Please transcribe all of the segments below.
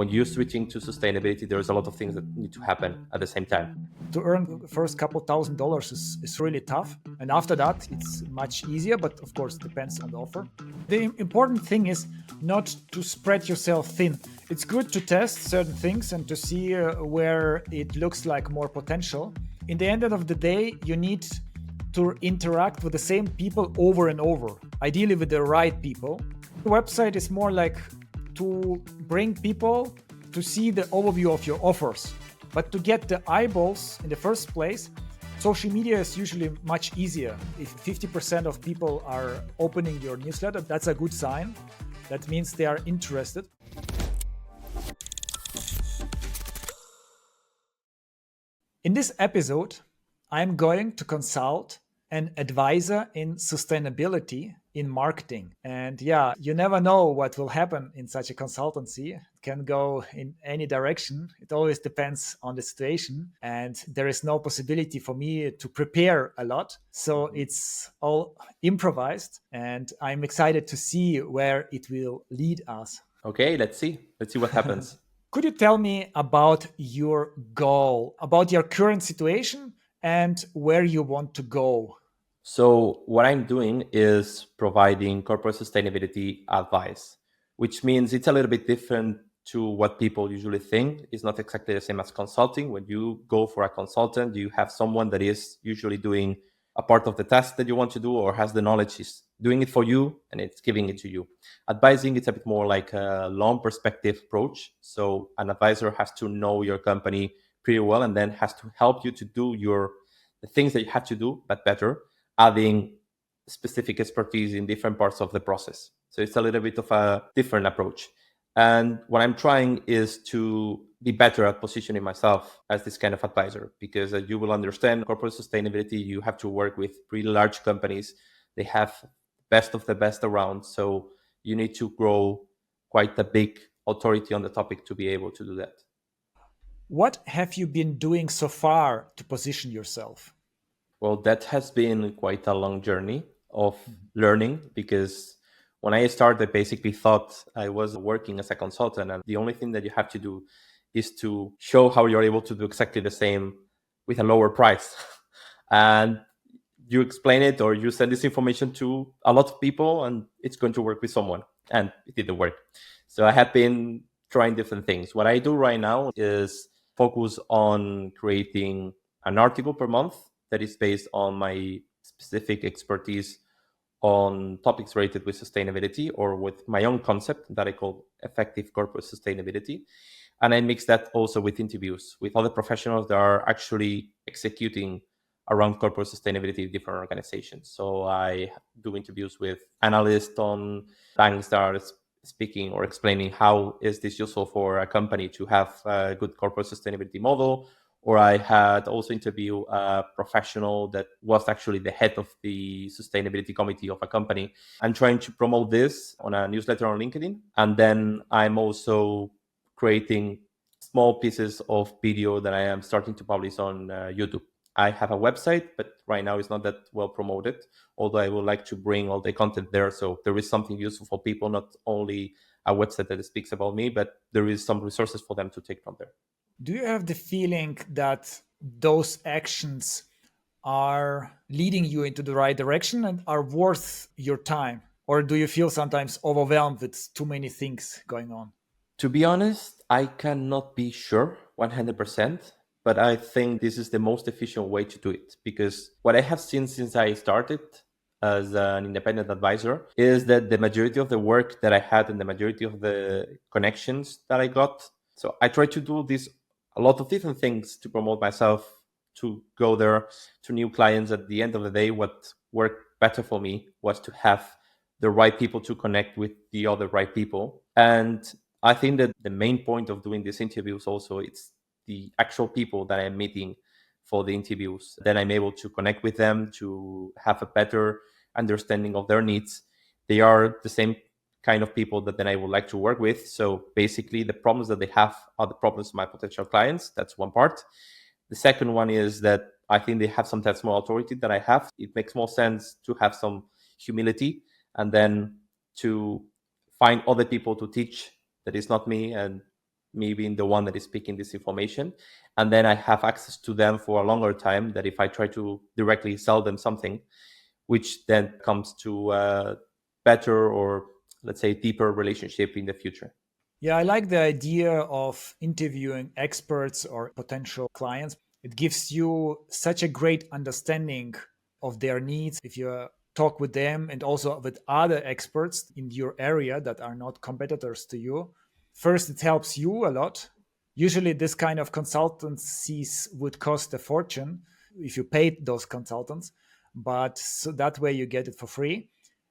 when you're switching to sustainability, there's a lot of things that need to happen at the same time. To earn the first couple $1,000 is really tough. And after that, it's much easier, but of course, depends on the offer. The important thing is not to spread yourself thin. It's good to test certain things and to see where it looks like more potential. In the end of the day, you need to interact with the same people over and over, ideally with the right people. The website is more like to bring people to see the overview of your offers. But to get the eyeballs in the first place, social media is usually much easier. If 50% of people are opening your newsletter, that's a good sign. That means they are interested. In this episode, I'm going to consult an advisor in sustainability in marketing. And yeah, you never know what will happen in such a consultancy. It can go in any direction. It always depends on the situation. And there is no possibility for me to prepare a lot. So it's all improvised. And I'm excited to see where it will lead us. Okay, let's see. Let's see what happens. Could you tell me about your goal, about your current situation and where you want to go? So what I'm doing is providing corporate sustainability advice, which means it's a little bit different to what people usually think. It's not exactly the same as consulting. When you go for a consultant, you have someone that is usually doing a part of the task that you want to do or has the knowledge, is doing it for you and it's giving it to you. Advising, it's a bit more like a long perspective approach. So an advisor has to know your company pretty well and then has to help you to do the things that you have to do, but better, adding specific expertise in different parts of the process. So it's a little bit of a different approach. And what I'm trying is to be better at positioning myself as this kind of advisor, because you will understand corporate sustainability, you have to work with pretty large companies. They have best of the best around. So you need to grow quite a big authority on the topic to be able to do that. What have you been doing so far to position yourself? Well, that has been quite a long journey of learning, because when I started, I basically thought I was working as a consultant, and the only thing that you have to do is to show how you're able to do exactly the same with a lower price. And you explain it or you send this information to a lot of people and it's going to work with someone. And it didn't work. So I have been trying different things. What I do right now is focus on creating an article per month that is based on my specific expertise on topics related with sustainability or with my own concept that I call effective corporate sustainability. And I mix that also with interviews with other professionals that are actually executing around corporate sustainability in different organizations. So I do interviews with analysts on banks that are speaking or explaining how is this useful for a company to have a good corporate sustainability model. Or I had also interviewed a professional that was actually the head of the sustainability committee of a company. I'm trying to promote this on a newsletter on LinkedIn. And then I'm also creating small pieces of video that I am starting to publish on YouTube. I have a website, but right now it's not that well promoted, although I would like to bring all the content there. So there is something useful for people, not only a website that speaks about me, but there is some resources for them to take from there. Do you have the feeling that those actions are leading you into the right direction and are worth your time? Or do you feel sometimes overwhelmed with too many things going on? To be honest, I cannot be sure 100%, but I think this is the most efficient way to do it, because what I have seen since I started as an independent advisor is that the majority of the work that I had and the majority of the connections that I got. So I try to do this a lot of different things to promote myself, to go there to new clients. At the end of the day, what worked better for me was to have the right people to connect with the other right people. And I think that the main point of doing these interviews also, it's the actual people that I'm meeting for the interviews. Then I'm able to connect with them to have a better understanding of their needs. They are the same kind of people that then I would like to work with. So basically the problems that they have are the problems of my potential clients. That's one part. The second one is that I think they have sometimes more authority than I have. It makes more sense to have some humility and then to find other people to teach that is not me, and me being the one that is speaking this information. And then I have access to them for a longer time that if I try to directly sell them something, which then comes to a better or let's say deeper relationship in the future. Yeah, I like the idea of interviewing experts or potential clients. It gives you such a great understanding of their needs if you talk with them and also with other experts in your area that are not competitors to you. First, it helps you a lot. Usually, this kind of consultancies would cost a fortune if you paid those consultants, but so that way you get it for free.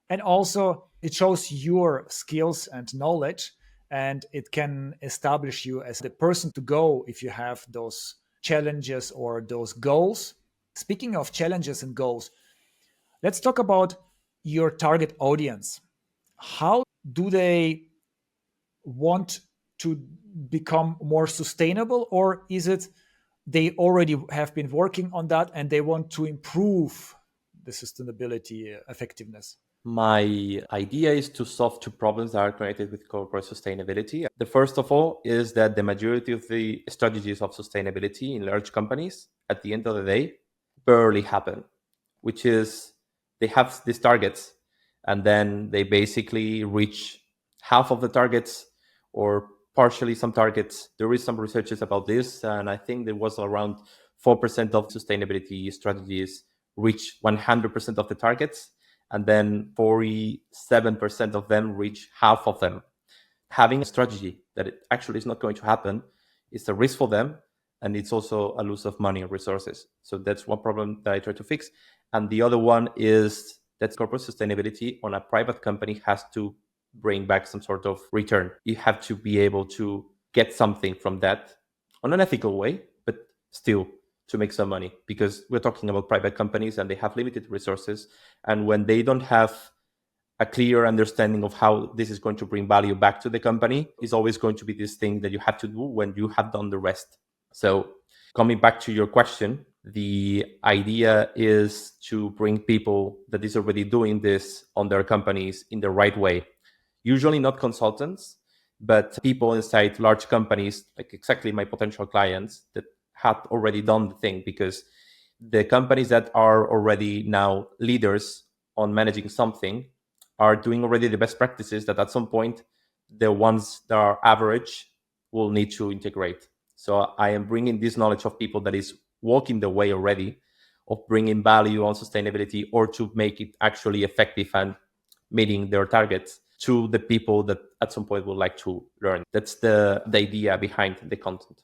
And also, it shows your skills and knowledge, and it can establish you as the person to go if you have those challenges or those goals. Speaking of challenges and goals, let's talk about your target audience. How do they want to become more sustainable, or is it they already have been working on that and they want to improve the sustainability effectiveness? My idea is to solve two problems that are connected with corporate sustainability. The first of all is that the majority of the strategies of sustainability in large companies, at the end of the day, barely happen, which is they have these targets and then they basically reach half of the targets or partially some targets. There is some researches about this, and I think there was around 4% of sustainability strategies reach 100% of the targets, and then 47% of them reach half of them. Having a strategy that it actually is not going to happen is a risk for them, and it's also a loss of money and resources. So that's one problem that I try to fix. And the other one is that corporate sustainability on a private company has to bring back some sort of return. You have to be able to get something from that on an ethical way, but still to make some money, because we're talking about private companies and they have limited resources. And when they don't have a clear understanding of how this is going to bring value back to the company, is always going to be this thing that you have to do when you have done the rest. So coming back to your question, the idea is to bring people that is already doing this on their companies in the right way. Usually not consultants, but people inside large companies, like exactly my potential clients that had already done the thing, because the companies that are already now leaders on managing something are doing already the best practices that at some point the ones that are average will need to integrate. So I am bringing this knowledge of people that is walking the way already of bringing value on sustainability or to make it actually effective and meeting their targets to the people that at some point would like to learn. That's the idea behind the content.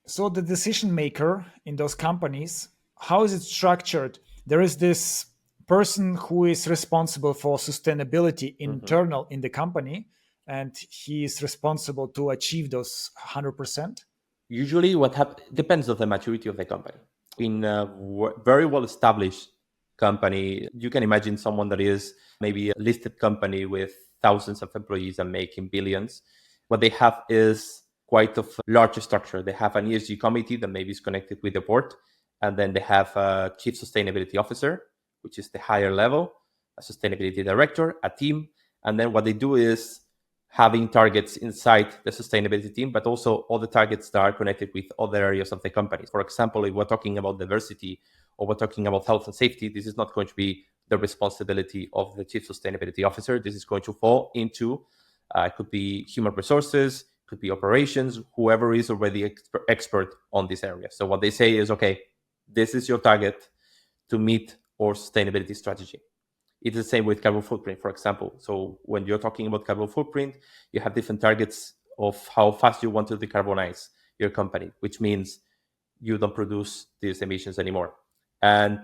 So the decision maker in those companies, how is it structured? There is this person who is responsible for sustainability Mhm. internal in the company, and he is responsible to achieve those 100%. Usually what happens depends on the maturity of the company. In a very well established company, you can imagine someone that is maybe a listed company with thousands of employees and making billions. What they have is quite a large structure. They have an ESG committee that maybe is connected with the board, and then they have a chief sustainability officer, which is the higher level, a sustainability director, a team, and then what they do is having targets inside the sustainability team, but also all the targets that are connected with other areas of the company. For example, if we're talking about diversity or we're talking about health and safety, this is not going to be the responsibility of the chief sustainability officer. This is going to fall into, it could be human resources, could be operations, whoever is already expert on this area. So what they say is, okay, this is your target to meet our sustainability strategy. It's the same with carbon footprint, for example. So when you're talking about carbon footprint, you have different targets of how fast you want to decarbonize your company, which means you don't produce these emissions anymore. And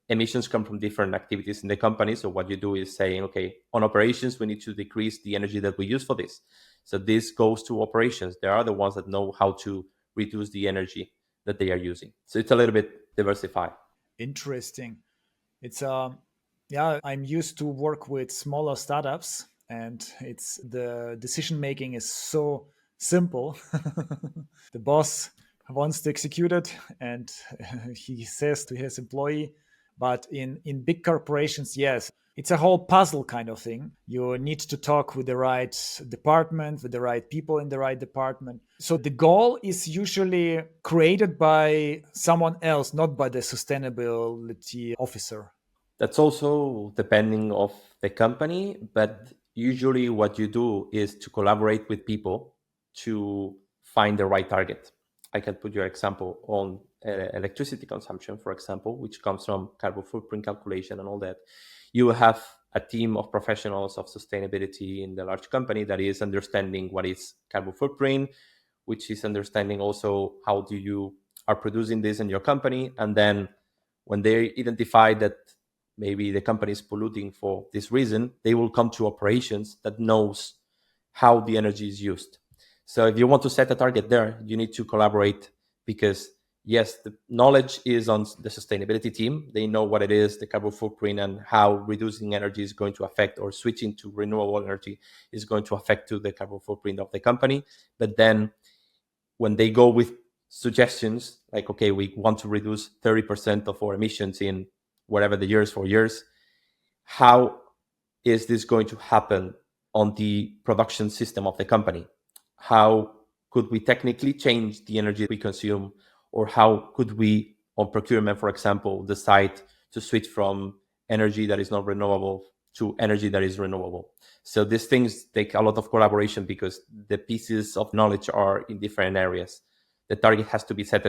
emissions come from different activities in the company. So what you do is saying, okay, on operations, we need to decrease the energy that we use for this. So this goes to operations. They are the ones that know how to reduce the energy that they are using. So it's a little bit diversified. Interesting. It's yeah, I'm used to work with smaller startups, and it's the decision making is so simple. The boss wants to execute it, and he says to his employee. But in big corporations, yes, It's a whole puzzle kind of thing. You need to talk with the right department, with the right people in the right department. So the goal is usually created by someone else, not by the sustainability officer. That's also depending of the company, but usually what you do is to collaborate with people to find the right target. I can put your example on electricity consumption, for example, which comes from carbon footprint calculation and all that. You will have a team of professionals of sustainability in the large company that is understanding what is carbon footprint, which is understanding also how do you are producing this in your company, and then when they identify that maybe the company is polluting for this reason, they will come to operations that knows how the energy is used. So if you want to set a target there, you need to collaborate, because yes, the knowledge is on the sustainability team. They know what it is, the carbon footprint, and how reducing energy is going to affect, or switching to renewable energy is going to affect to the carbon footprint of the company. But then when they go with suggestions like, okay, we want to reduce 30% of our emissions in whatever the years, 4 years, how is this going to happen on the production system of the company? How could we technically change the energy we consume? Or how could we, on procurement, for example, decide to switch from energy that is not renewable to energy that is renewable? So these things take a lot of collaboration, because the pieces of knowledge are in different areas. The target has to be set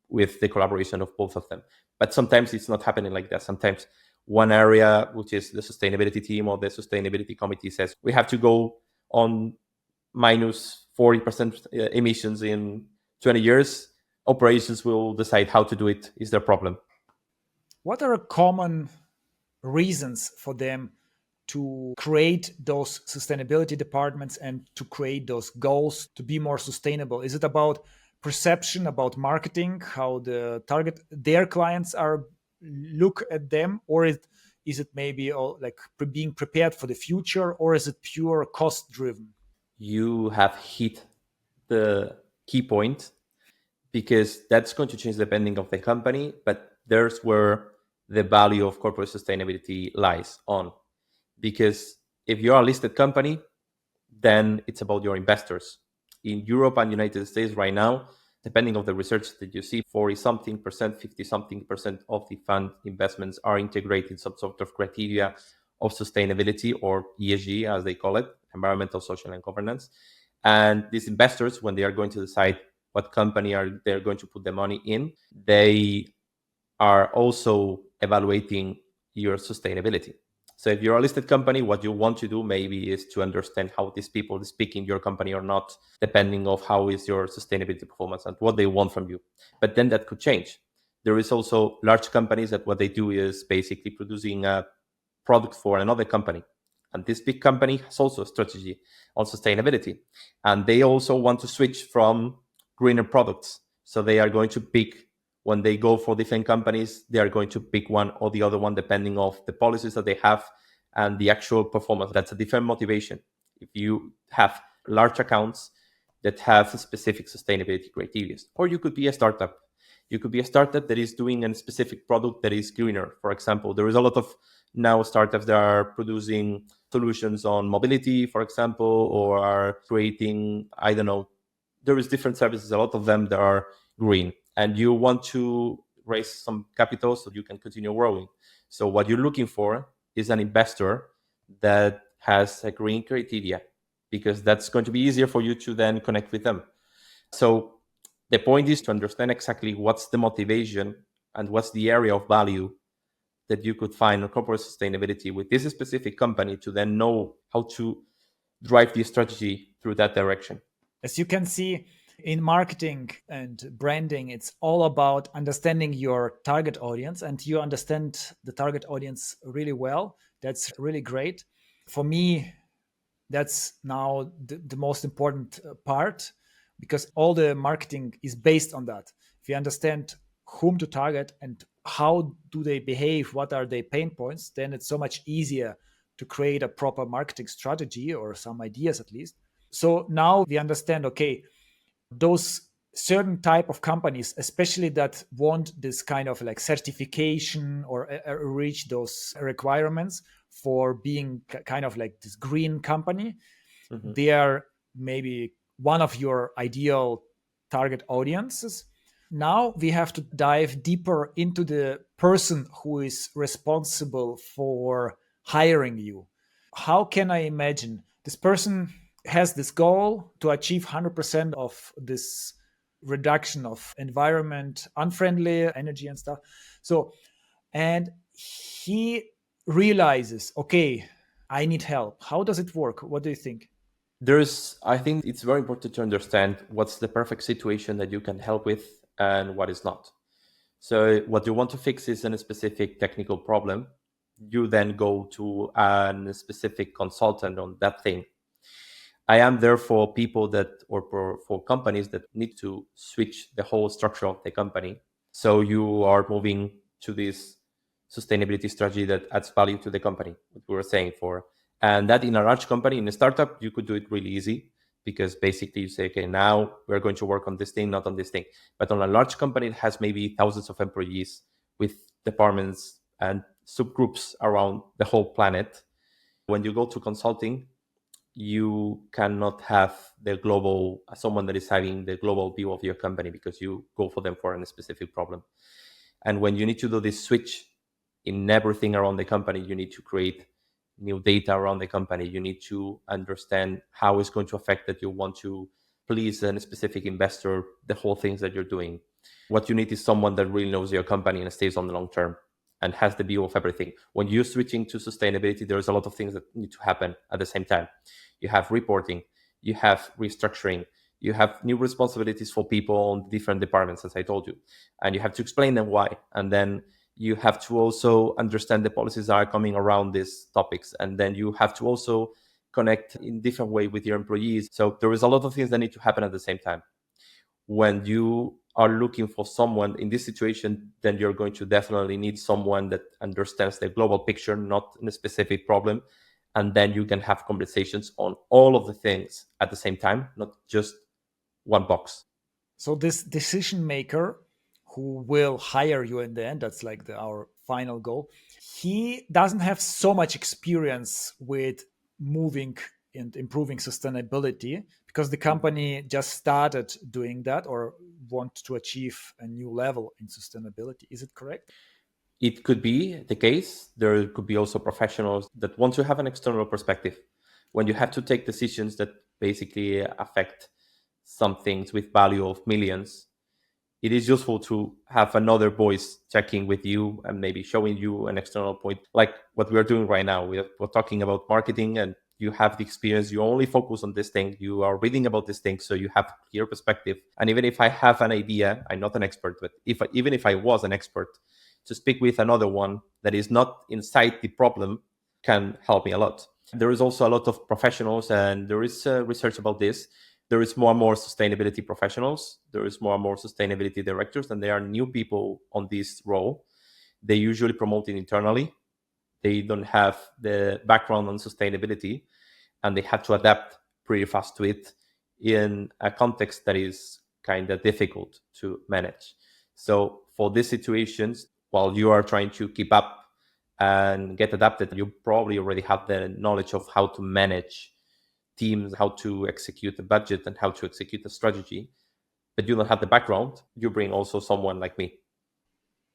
with the collaboration of both of them. But sometimes it's not happening like that. Sometimes one area, which is the sustainability team or the sustainability committee, says we have to go on minus 40% emissions in 20 years. Operations will decide how to do it, is their problem. What are common reasons for them to create those sustainability departments and to create those goals to be more sustainable? Is it about perception, about marketing, how the target their clients are look at them, or is it maybe like being prepared for the future, or is it pure cost driven? You have hit the key point, because that's going to change depending of the company, but there's where the value of corporate sustainability lies on. Because if you're a listed company, then it's about your investors. In Europe and United States right now, depending on the research that you see, 40 something percent, 50 something percent of the fund investments are integrated some sort of criteria of sustainability, or ESG as they call it, environmental, social, and governance. And these investors, when they are going to decide what company are they're going to put the money in, they are also evaluating your sustainability. So if you're a listed company, what you want to do maybe is to understand how these people speak in your company or not, depending of how is your sustainability performance and what they want from you. But then that could change. There is also large companies that what they do is basically producing a product for another company. And this big company has also a strategy on sustainability. And they also want to switch from greener products. So they are going to pick, when they go for different companies, they are going to pick one or the other one depending of the policies that they have and the actual performance. That's a different motivation. If you have large accounts that have specific sustainability criteria, or you could be a startup. You could be a startup that is doing a specific product that is greener. For example, there is a lot of now startups that are producing solutions on mobility, for example, or are creating, I don't know, there is different services, a lot of them that are green, and you want to raise some capital so you can continue growing. So what you're looking for is an investor that has a green criteria, because that's going to be easier for you to then connect with them. So the point is to understand exactly what's the motivation and what's the area of value that you could find on corporate sustainability with this specific company, to then know how to drive the strategy through that direction. As you can see, in marketing and branding, it's all about understanding your target audience, and you understand the target audience really well. That's really great. For me, that's now the most important part, because all the marketing is based on that. If you understand whom to target and how do they behave, what are their pain points, then it's so much easier to create a proper marketing strategy, or some ideas at least. So now we understand, okay, those certain type of companies, especially that want this kind of like certification or reach those requirements, for being kind of like this green company, Mhm. they are maybe one of your ideal target audiences. Now we have to dive deeper into the person who is responsible for hiring you. How can I imagine this person has this goal to achieve 100% of this reduction of environment unfriendly energy and stuff? So, and he realizes, okay, I need help. How does it work? What do you think? I think it's very important to understand what's the perfect situation that you can help with and what is not. So, what you want to fix is a specific technical problem. You then go to a specific consultant on that thing. I am there for people that, or for companies that need to switch the whole structure of the company. So you are moving to this sustainability strategy that adds value to the company, what we were saying for. And that in a large company, in a startup, you could do it really easy because basically you say, okay, now we're going to work on this thing, not on this thing. But on a large company, it has maybe thousands of employees with departments and subgroups around the whole planet. When you go to consulting, you cannot have the global someone that is having the global view of your company because you go for them for a specific problem. And when you need to do this switch in everything around the company, you need to create new data around the company. You need to understand how it's going to affect that you want to please a specific investor, the whole things that you're doing. What you need is someone that really knows your company and stays on the long term and has the view of everything. When you're switching to sustainability, there's a lot of things that need to happen at the same time. You have reporting, you have restructuring, you have new responsibilities for people in different departments, as I told you, and you have to explain them why. And then you have to also understand the policies that are coming around these topics. And then you have to also connect in different way with your employees. So there is a lot of things that need to happen at the same time. When you are looking for someone in this situation, then you're going to definitely need someone that understands the global picture, not in a specific problem. And then you can have conversations on all of the things at the same time, not just one box. So this decision maker who will hire you in the end, that's like our final goal. He doesn't have so much experience with moving and improving sustainability because the company just started doing that or want to achieve a new level in sustainability. Is it correct? It could be the case. There could be also professionals that want to have an external perspective. When you have to take decisions that basically affect some things with value of millions, it is useful to have another voice checking with you and maybe showing you an external point, like what we're doing right now. We're talking about marketing, and you have the experience. You only focus on this thing. You are reading about this thing, so you have clear perspective. And even if I have an idea, I'm not an expert, but even if I was an expert, to speak with another one that is not inside the problem can help me a lot. There is also a lot of professionals, and there is research about this. There is more and more sustainability professionals. There is more and more sustainability directors, and there are new people on this role. They usually promote it internally. They don't have the background on sustainability, and they have to adapt pretty fast to it in a context that is kind of difficult to manage. So for these situations, while you are trying to keep up and get adapted, you probably already have the knowledge of how to manage teams, how to execute a budget, and how to execute a strategy, but you don't have the background. You bring also someone like me.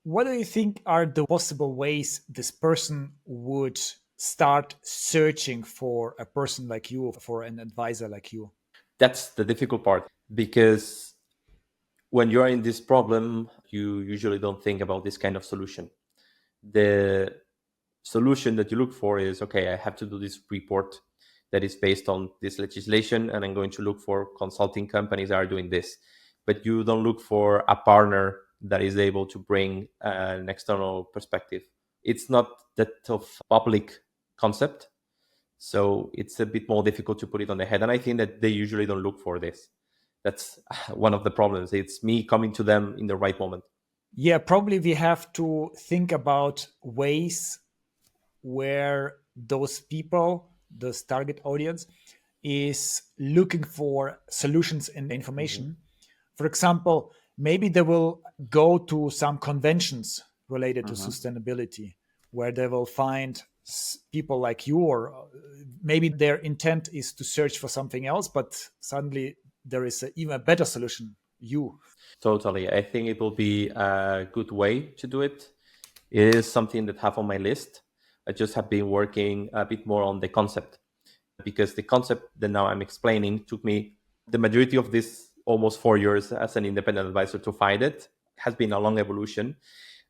What do you think are the possible ways this person would start searching for a person like you, for an advisor like you? That's the difficult part because when you're in this problem, you usually don't think about this kind of solution. The solution that you look for is, okay, I have to do this report that is based on this legislation, and I'm going to look for consulting companies that are doing this. But you don't look for a partner that is able to bring an external perspective. It's not that of public concept, so it's a bit more difficult to put it on the head. And I think that they usually don't look for this. That's one of the problems. It's me coming to them in the right moment. Yeah, probably we have to think about ways where those people, this target audience, is looking for solutions and Mm-hmm. information. For example, maybe they will go to some conventions related to Mm-hmm. sustainability where they will find people like you, or maybe their intent is to search for something else, but suddenly there is even a better solution, you. Totally. I think it will be a good way to do it. It is something that I have on my list. I just have been working a bit more on the concept, because the concept that now I'm explaining took me the majority of this almost 4 years as an independent advisor to find it. It has been a long evolution,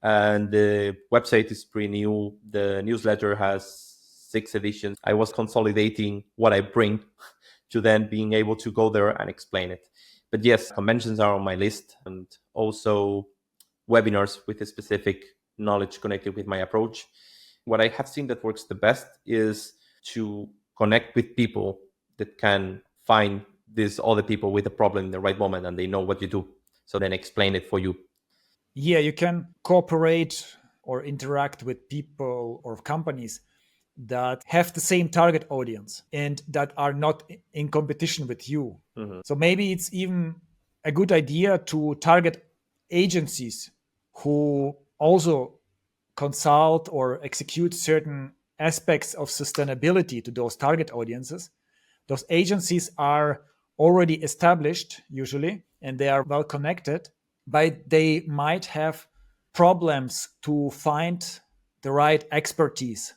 and the website is pretty new. The newsletter has 6 editions. I was consolidating what I bring to then being able to go there and explain it. But yes, conventions are on my list, and also webinars with a specific knowledge connected with my approach. What I have seen that works the best is to connect with people that can find these other people with a problem in the right moment, and they know what you do. So then explain it for you. Yeah, you can cooperate or interact with people or companies that have the same target audience and that are not in competition with you. Mhm. So maybe it's even a good idea to target agencies who also consult or execute certain aspects of sustainability to those target audiences. Those agencies are already established usually, and they are well connected, but they might have problems to find the right expertise.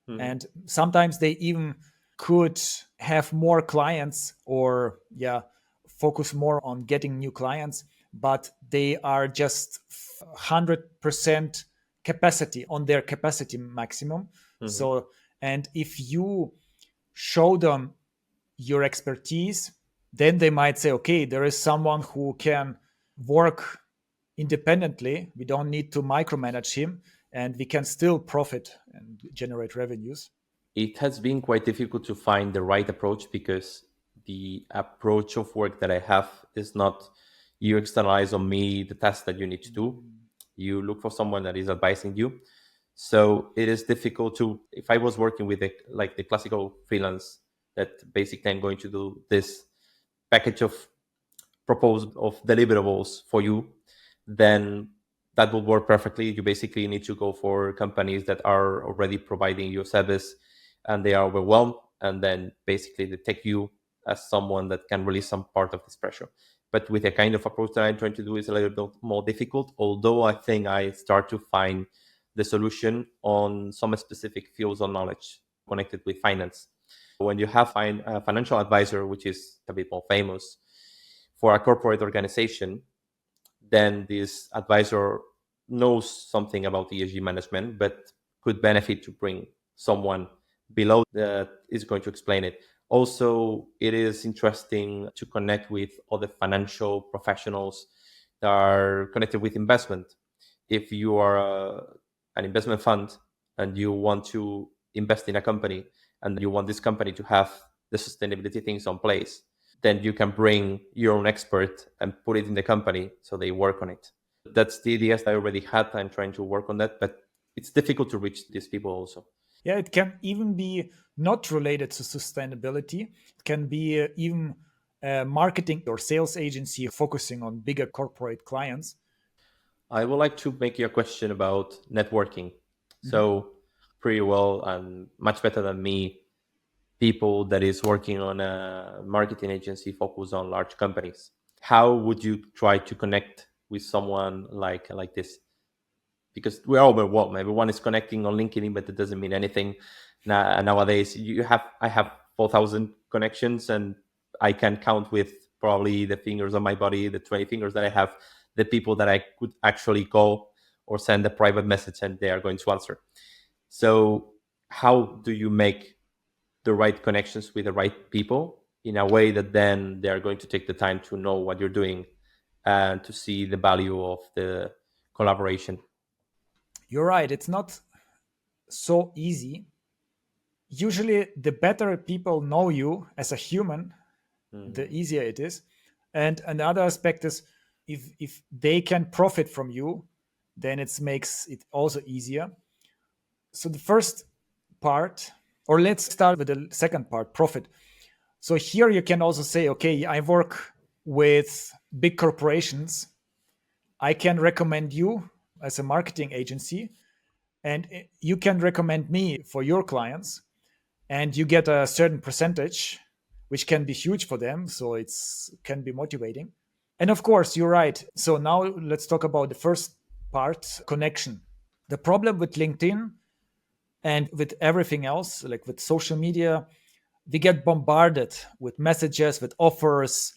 Mhm. And sometimes they even could have more clients, or yeah, focus more on getting new clients, but they are just 100% capacity on their capacity maximum. Mhm. So, and if you show them your expertise, then they might say, okay, there is someone who can work independently. We don't need to micromanage him, and we can still profit and generate revenues. It has been quite difficult to find the right approach, because the approach of work that I have is not you externalize on me the task that you need to do. You look for someone that is advising you. So it is difficult to, if I was working with like the classical freelance that basically I'm going to do this package of proposed of deliverables for you, then that will work perfectly. You basically need to go for companies that are already providing you a service and they are overwhelmed, and then basically they take you as someone that can release some part of this pressure. But with the kind of approach that I'm trying to do is a little bit more difficult, although I think I start to find the solution on some specific fields of knowledge connected with finance. When you have a financial advisor, which is a bit more famous for a corporate organization, then this advisor knows something about ESG management, but could benefit to bring someone below that is going to explain it. Also, it is interesting to connect with other financial professionals that are connected with investment. If you are an investment fund and you want to invest in a company and you want this company to have the sustainability things on place, then you can bring your own expert and put it in the company so they work on it. That's the ideas that I already had. I'm trying to work on that, but it's difficult to reach these people also. Yeah, it can even be not related to sustainability. It can be even a marketing or sales agency focusing on bigger corporate clients. I would like to make you a question about networking. Mhm. So pretty well and much better than me, people that is working on a marketing agency focused on large companies. How would you try to connect with someone like this? Because we're overwhelmed. Everyone is connecting on LinkedIn, but it doesn't mean anything nowadays. I have 4,000 connections, and I can count with probably the fingers on my body, the 20 fingers that I have, the people that I could actually call or send a private message, and they are going to answer. So, how do you make the right connections with the right people in a way that then they are going to take the time to know what you're doing and to see the value of the collaboration? You're right, it's not so easy. Usually, the better people know you as a human, the Mhm. easier it is. And another aspect is, if they can profit from you, then it makes it also easier. So the first part, or let's start with the second part, profit. So here you can also say, okay, I work with big corporations. I can recommend you as a marketing agency, and you can recommend me for your clients, and you get a certain percentage, which can be huge for them, so it's can be motivating. And of course, you're right. So now let's talk about the first part, connection. The problem with LinkedIn and with everything else, like with social media, we get bombarded with messages, with offers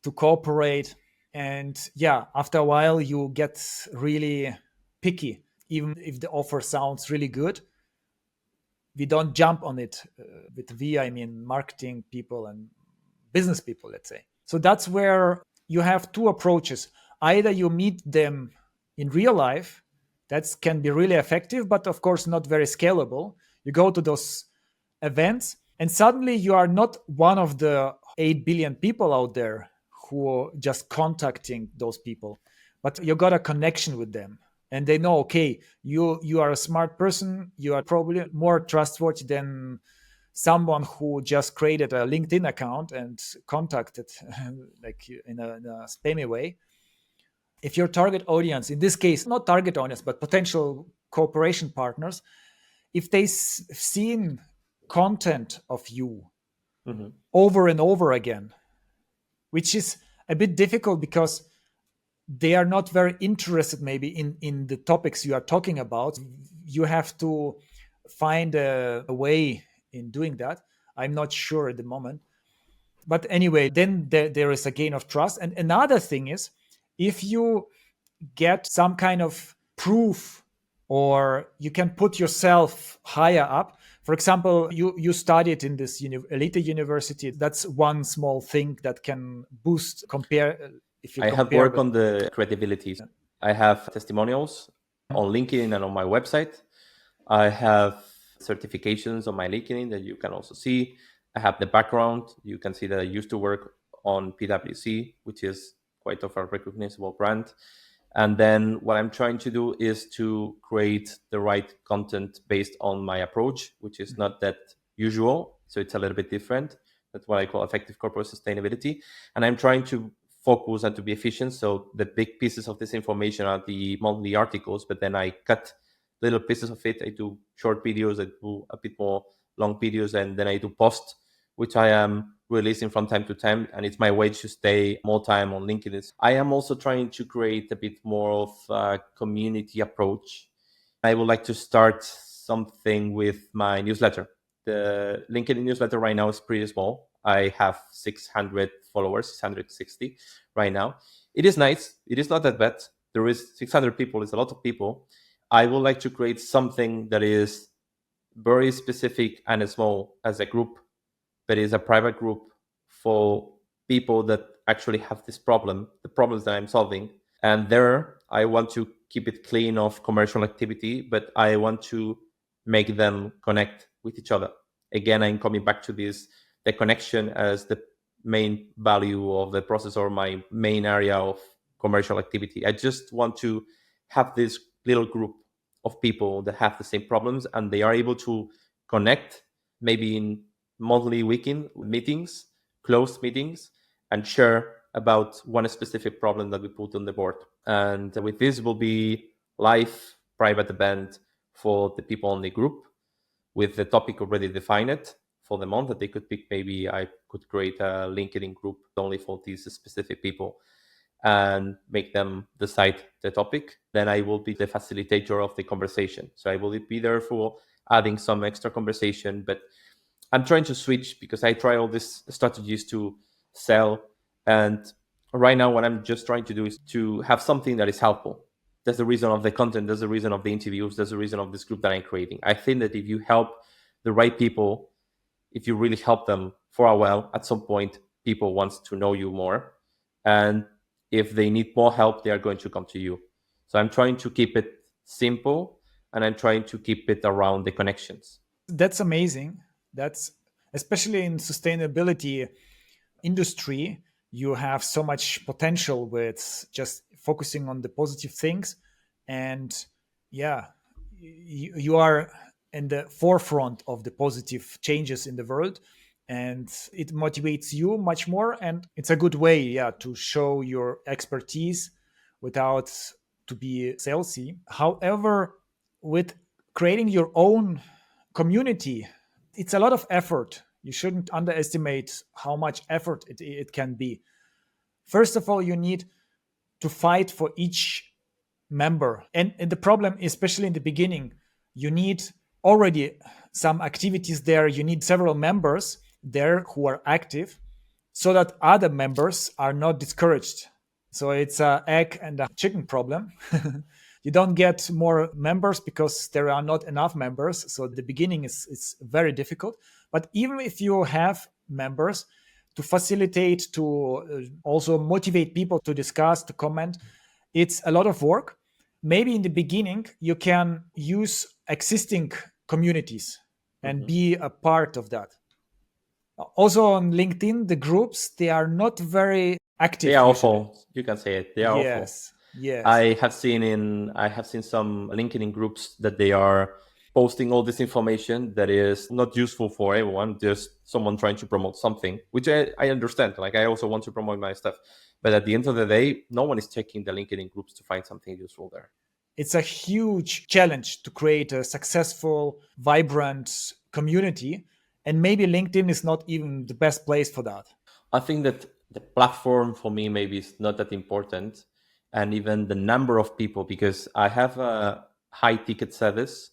to cooperate. And yeah, after a while, you get really picky. Even if the offer sounds really good, we don't jump on it. With we, I mean marketing people and business people, let's say. So that's where you have two approaches. Either you meet them in real life, that can be really effective, but of course not very scalable. You go to those events, and suddenly you are not one of the 8 billion people out there who are just contacting those people, but you got a connection with them, and they know, okay, you are a smart person, you are probably more trustworthy than someone who just created a LinkedIn account and contacted like in a spammy way. If your target audience, in this case, not target audience, but potential cooperation partners, if they've seen content of you Mhm. over and over again, which is a bit difficult because they are not very interested maybe in the topics you are talking about. You have to find a way in doing that. I'm not sure at the moment. But anyway, then there is a gain of trust. And another thing is, if you get some kind of proof, or you can put yourself higher up. For example, you studied in this elite university. That's one small thing that can boost compare if you I have compare worked with. on the credibility. I have testimonials on LinkedIn and on my website. I have certifications on my LinkedIn that you can also see. I have the background. You can see that I used to work on PwC, which is quite of a recognizable brand. And then what I'm trying to do is to create the right content based on my approach, which is not that usual. So it's a little bit different. That's what I call effective corporate sustainability. And I'm trying to focus and to be efficient. So the big pieces of this information are the monthly articles, but then I cut little pieces of it. I do short videos, I do a bit more long videos, and then I do posts, which I am releasing from time to time. And it's my way to stay more time on LinkedIn. I am also trying to create a bit more of a community approach. I would like to start something with my newsletter. The LinkedIn newsletter right now is pretty small. I have 600 followers, 660 right now. It is nice. It is not that bad. There is 600 people. It's a lot of people. I would like to create something that is very specific and small as a group, but is a private group for people that actually have this problem, the problems that I'm solving. And there, I want to keep it clean of commercial activity, but I want to make them connect with each other. Again, I'm coming back to this, the connection as the main value of the process, or my main area of commercial activity. I just want to have this little group of people that have the same problems, and they are able to connect maybe in monthly weekend meetings, closed meetings, and share about one specific problem that we put on the board. And with this will be live private event for the people on the group with the topic already defined for the month that they could pick. Maybe I could create a LinkedIn group only for these specific people and make them decide the topic. Then I will be the facilitator of the conversation. So I will be there for adding some extra conversation, but I'm trying to switch because I try all these strategies to sell. And right now, what I'm just trying to do is to have something that is helpful. That's the reason of the content. That's the reason of the interviews. That's the reason of this group that I'm creating. I think that if you help the right people, if you really help them for a while, at some point, people want to know you more. And if they need more help, they are going to come to you. So I'm trying to keep it simple, and I'm trying to keep it around the connections. That's amazing. That's especially in sustainability industry, you have so much potential with just focusing on the positive things. And yeah, you are in the forefront of the positive changes in the world, and it motivates you much more, and it's a good way, yeah, to show your expertise without to be salesy. However, with creating your own community, it's a lot of effort. You shouldn't underestimate how much effort it can be. First of all, you need to fight for each member. And the problem, especially in the beginning, you need already some activities there. You need several members there who are active so that other members are not discouraged. So it's a egg and a chicken problem. You don't get more members because there are not enough members. So the beginning is very difficult. But even if you have members, to facilitate, to also motivate people to discuss, to comment, it's a lot of work. Maybe in the beginning, you can use existing communities and Mhm. be a part of that. Also on LinkedIn, the groups, they are not very They active are usually. awful. You can say it. They are awful. Yes, yes. I have seen some LinkedIn groups that they are posting all this information that is not useful for everyone, just someone trying to promote something, which I understand. Like I also want to promote my stuff. But at the end of the day, no one is checking the LinkedIn groups to find something useful there. It's a huge challenge to create a successful, vibrant community. And maybe LinkedIn is not even the best place for that. I think that the platform for me maybe is not that important, and even the number of people, because I have a high ticket service,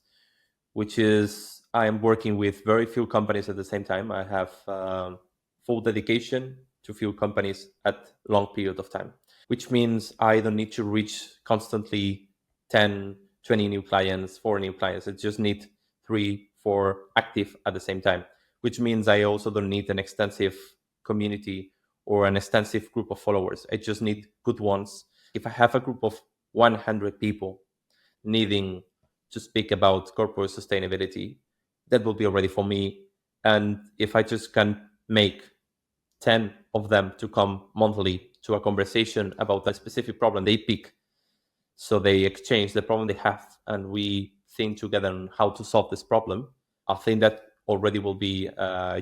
which is I am working with very few companies at the same time. I have full dedication to few companies at long period of time, which means I don't need to reach constantly 10, 20 new clients, 4 new clients. I just need 3, 4 active at the same time, which means I also don't need an extensive community or an extensive group of followers. I just need good ones. If I have a group of 100 people needing to speak about corporate sustainability, that will be already for me. And if I just can make 10 of them to come monthly to a conversation about a specific problem they pick, so they exchange the problem they have and we think together on how to solve this problem, I think that already will be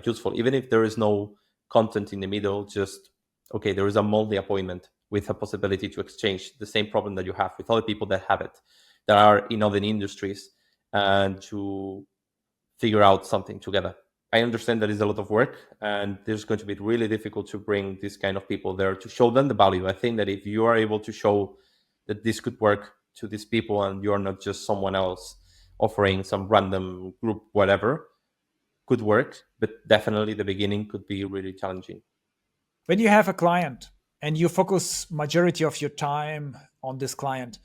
useful. Even if there is no content in the middle, just, okay, there is a monthly appointment with a possibility to exchange the same problem that you have with other people that have it, that are in other industries, and to figure out something together. I understand that is a lot of work, and there's going to be really difficult to bring this kind of people there to show them the value. I think that if you are able to show that this could work to these people and you're not just someone else offering some random group, whatever, could work. But definitely the beginning could be really challenging. When you have a client and you focus majority of your time on this client,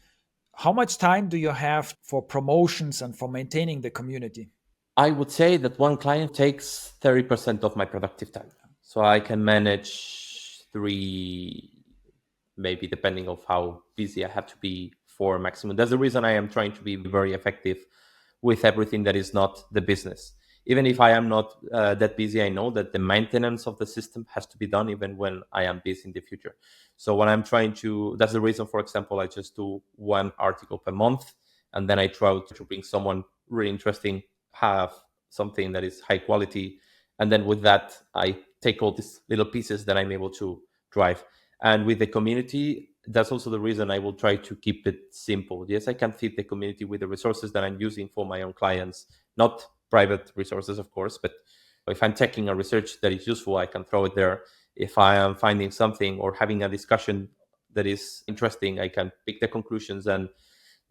how much time do you have for promotions and for maintaining the community? I would say that one client takes 30% of my productive time. So I can manage 3, maybe depending of how busy I have to be, for maximum. That's the reason I am trying to be very effective with everything that is not the business. Even if I am not that busy, I know that the maintenance of the system has to be done even when I am busy in the future. So when I'm trying to, that's the reason, for example, I just do one article per month, and then I try to bring someone really interesting, have something that is high quality, and then with that I take all these little pieces that I'm able to drive. And with the community, that's also the reason I will try to keep it simple. Yes, I can feed the community with the resources that I'm using for my own clients, not private resources, of course, but if I'm taking a research that is useful, I can throw it there. If I am finding something or having a discussion that is interesting, I can pick the conclusions and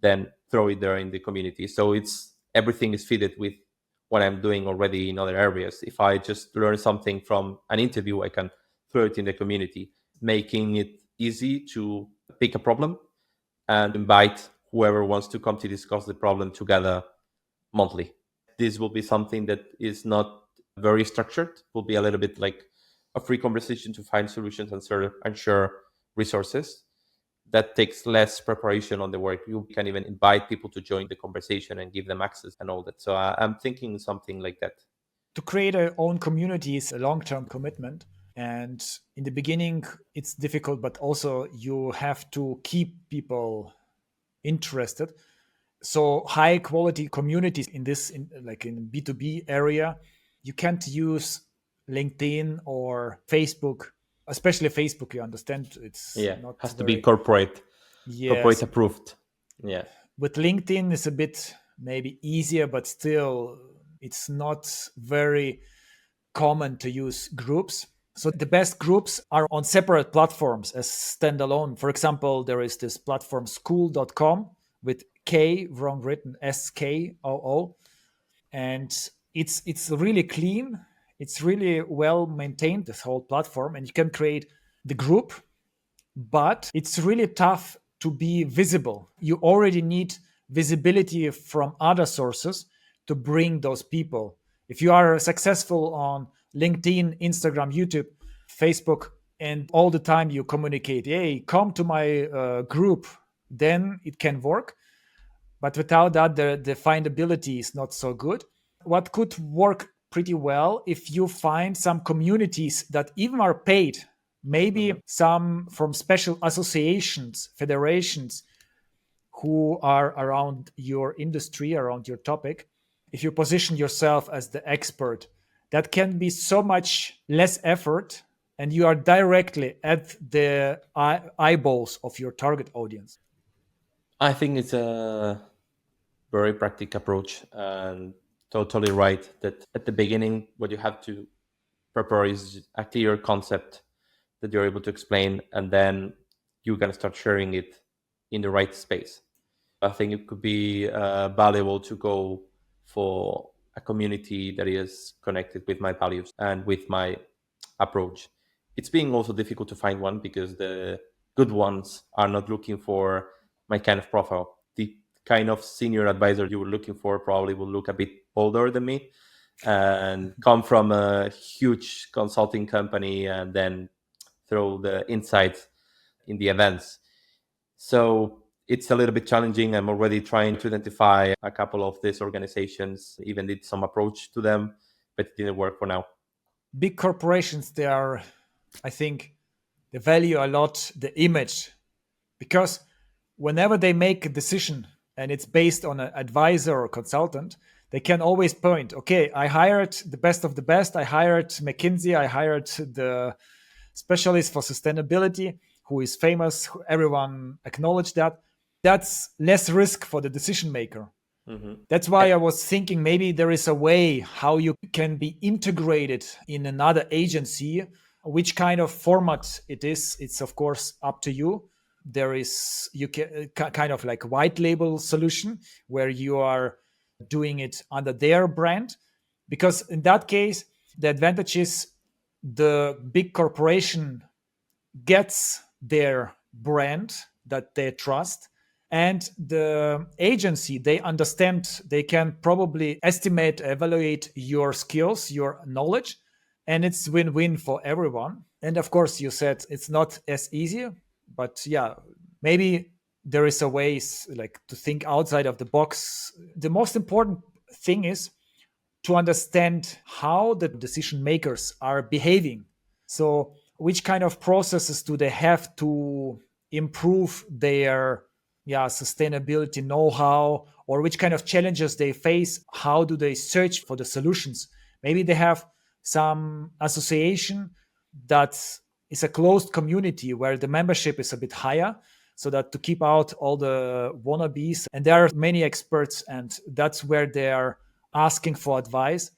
then throw it there in the community. So it's everything is fitted with what I'm doing already in other areas. If I just learn something from an interview, I can throw it in the community, making it easy to pick a problem and invite whoever wants to come to discuss the problem together monthly. This will be something that is not very structured, will be a little bit like a free conversation to find solutions and share resources. That takes less preparation on the work. You can even invite people to join the conversation and give them access and all that. So I'm thinking something like that. To create our own community is a long-term commitment. And in the beginning, it's difficult, but also you have to keep people interested. So high quality communities in this, like in B2B area, you can't use LinkedIn or Facebook, especially Facebook. You understand it's Yeah, not has to be very, corporate yes. approved. Yeah. With LinkedIn, it's a bit maybe easier, but still it's not very common to use groups. So the best groups are on separate platforms as standalone. For example, there is this platform school.com with K, wrong written, SKOO. And it's really clean. It's really well maintained, this whole platform, and you can create the group, but it's really tough to be visible. You already need visibility from other sources to bring those people. If you are successful on LinkedIn, Instagram, YouTube, Facebook, and all the time you communicate, hey, come to my group, then it can work. But without that, the findability is not so good. What could work pretty well if you find some communities that even are paid, maybe Mhm. some from special associations, federations who are around your industry, around your topic. If you position yourself as the expert, that can be so much less effort and you are directly at the eyeballs of your target audience. I think it's a very practical approach and totally right that at the beginning, what you have to prepare is a clear concept that you're able to explain, and then you can start sharing it in the right space. I think it could be valuable to go for a community that is connected with my values and with my approach. It's being also difficult to find one because the good ones are not looking for my kind of profile. The kind of senior advisor you were looking for probably will look a bit older than me and come from a huge consulting company and then throw the insights in the events. So it's a little bit challenging. I'm already trying to identify a couple of these organizations, even did some approach to them, but it didn't work for now. Big corporations, they are, I think, they value a lot the image, because whenever they make a decision and it's based on an advisor or consultant, they can always point, okay, I hired the best of the best. I hired McKinsey. I hired the specialist for sustainability who is famous. Everyone acknowledged that. That's less risk for the decision maker. Hmm. That's why I was thinking maybe there is a way how you can be integrated in another agency. Which kind of format it is, it's of course up to you. There is you can kind of like white label solution where you are doing it under their brand, because in that case the advantage is the big corporation gets their brand that they trust, and the agency, they understand, they can probably estimate, evaluate your skills, your knowledge, and it's win-win for everyone. And of course you said it's not as easy, but yeah, maybe there is a ways like to think outside of the box. The most important thing is to understand how the decision makers are behaving. So, which kind of processes do they have to improve their sustainability know-how, or which kind of challenges they face? How do they search for the solutions? Maybe they have some association that is a closed community where the membership is a bit higher, so that to keep out all the wannabes, and there are many experts, and that's where they are asking for advice.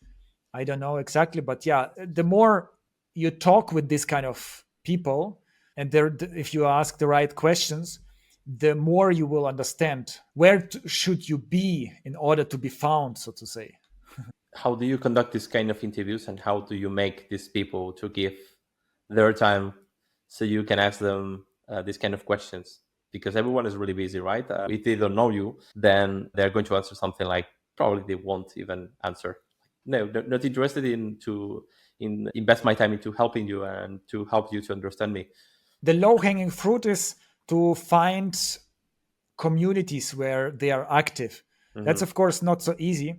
I don't know exactly, but yeah, the more you talk with this kind of people, and if you ask the right questions, the more you will understand where should you be in order to be found, so to say. How do you conduct this kind of interviews and how do you make these people to give their time so you can ask them these kind of questions? Because everyone is really busy, right? If they don't know you, then they're going to answer something like probably they won't even answer. No, not interested in to in invest my time into helping you and to help you to understand me. The low hanging fruit is to find communities where they are active. That's Hmm. of course not so easy,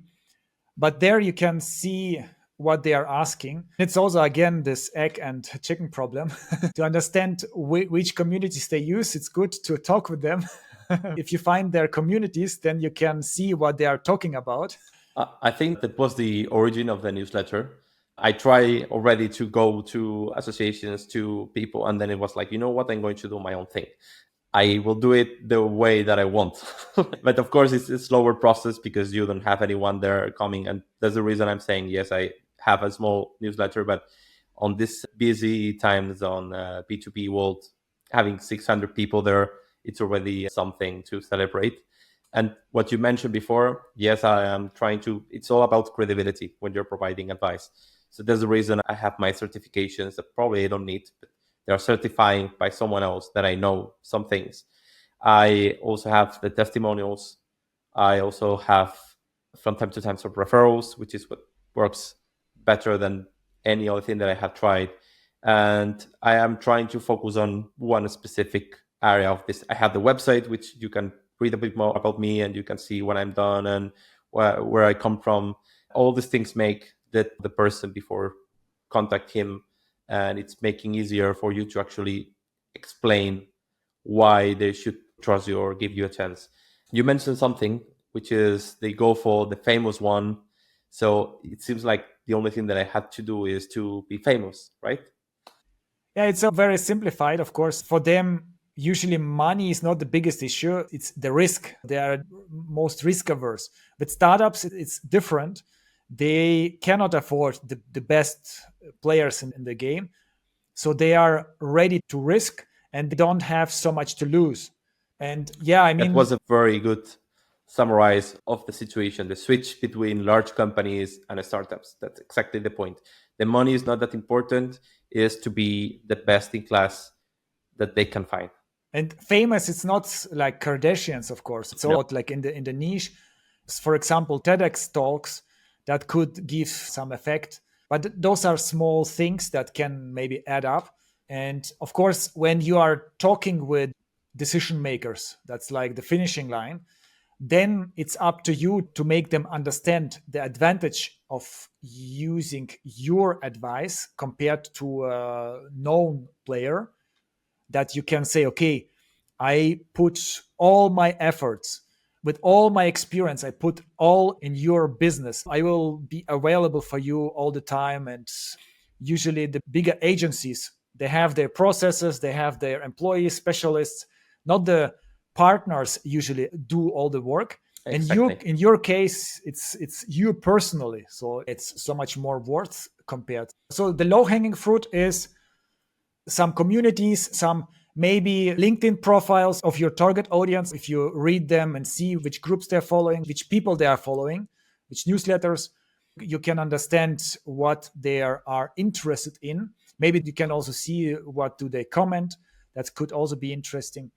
but there you can see what they are asking. It's also again this egg and chicken problem. To understand which communities they use, it's good to talk with them. If you find their communities, then you can see what they are talking about. I think that was the origin of the newsletter. I try already to go to associations, to people, and then it was like, you know what, I'm going to do my own thing. I will do it the way that I want. But of course, it's a slower process because you don't have anyone there coming. And that's the reason I'm saying, yes, I have a small newsletter, but on this busy times on B2B world, having 600 people there, it's already something to celebrate. And what you mentioned before, yes, I am trying to, it's all about credibility when you're providing advice. So there's the reason I have my certifications that probably I don't need, but they are certifying by someone else that I know some things. I also have the testimonials. I also have from time to time some referrals, which is what works better than any other thing that I have tried. And I am trying to focus on one specific area of this. I have the website, which you can read a bit more about me and you can see what I'm done and where I come from. All these things make that the person before contact him, and it's making easier for you to actually explain why they should trust you or give you a chance. You mentioned something, which is they go for the famous one. So it seems like the only thing that I had to do is to be famous, right? Yeah, it's a very simplified, of course. For them, usually money is not the biggest issue. It's the risk. They are most risk averse. But startups, it's different. They cannot afford the best players in the game. So they are ready to risk and they don't have so much to lose. And yeah, I That mean, was a very good summarize of the situation, the switch between large companies and startups. That's exactly the point. The money is not that important, is to be the best in class that they can find. and famous, it's not like Kardashians, of course. It's No, all like in the niche. For example, TEDx talks that could give some effect, but those are small things that can maybe add up. And of course, when you are talking with decision makers, that's like the finishing line, then it's up to you to make them understand the advantage of using your advice compared to a known player, that you can say, okay, I put all my efforts with all my experience, I put all in your business. I will be available for you all the time. And usually the bigger agencies, they have their processes, they have their employee specialists, not the partners usually do all the work. And you, exactly. in your case, it's you personally, so it's so much more worth compared. So the low hanging fruit is some communities, some maybe LinkedIn profiles of your target audience. If you read them and see which groups they're following, which people they are following, which newsletters, you can understand what they are interested in. Maybe you can also see what do they comment. That could also be interesting.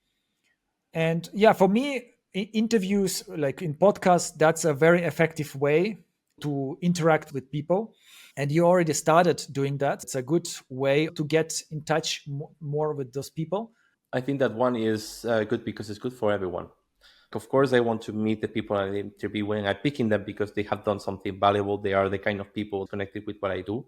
And yeah, for me, interviews like in podcasts, that's a very effective way to interact with people. And you already started doing that. It's a good way to get in touch more with those people. I think that one is good because it's good for everyone. Of course, I want to meet the people I interview when I'm picking them because they have done something valuable. They are the kind of people connected with what I do.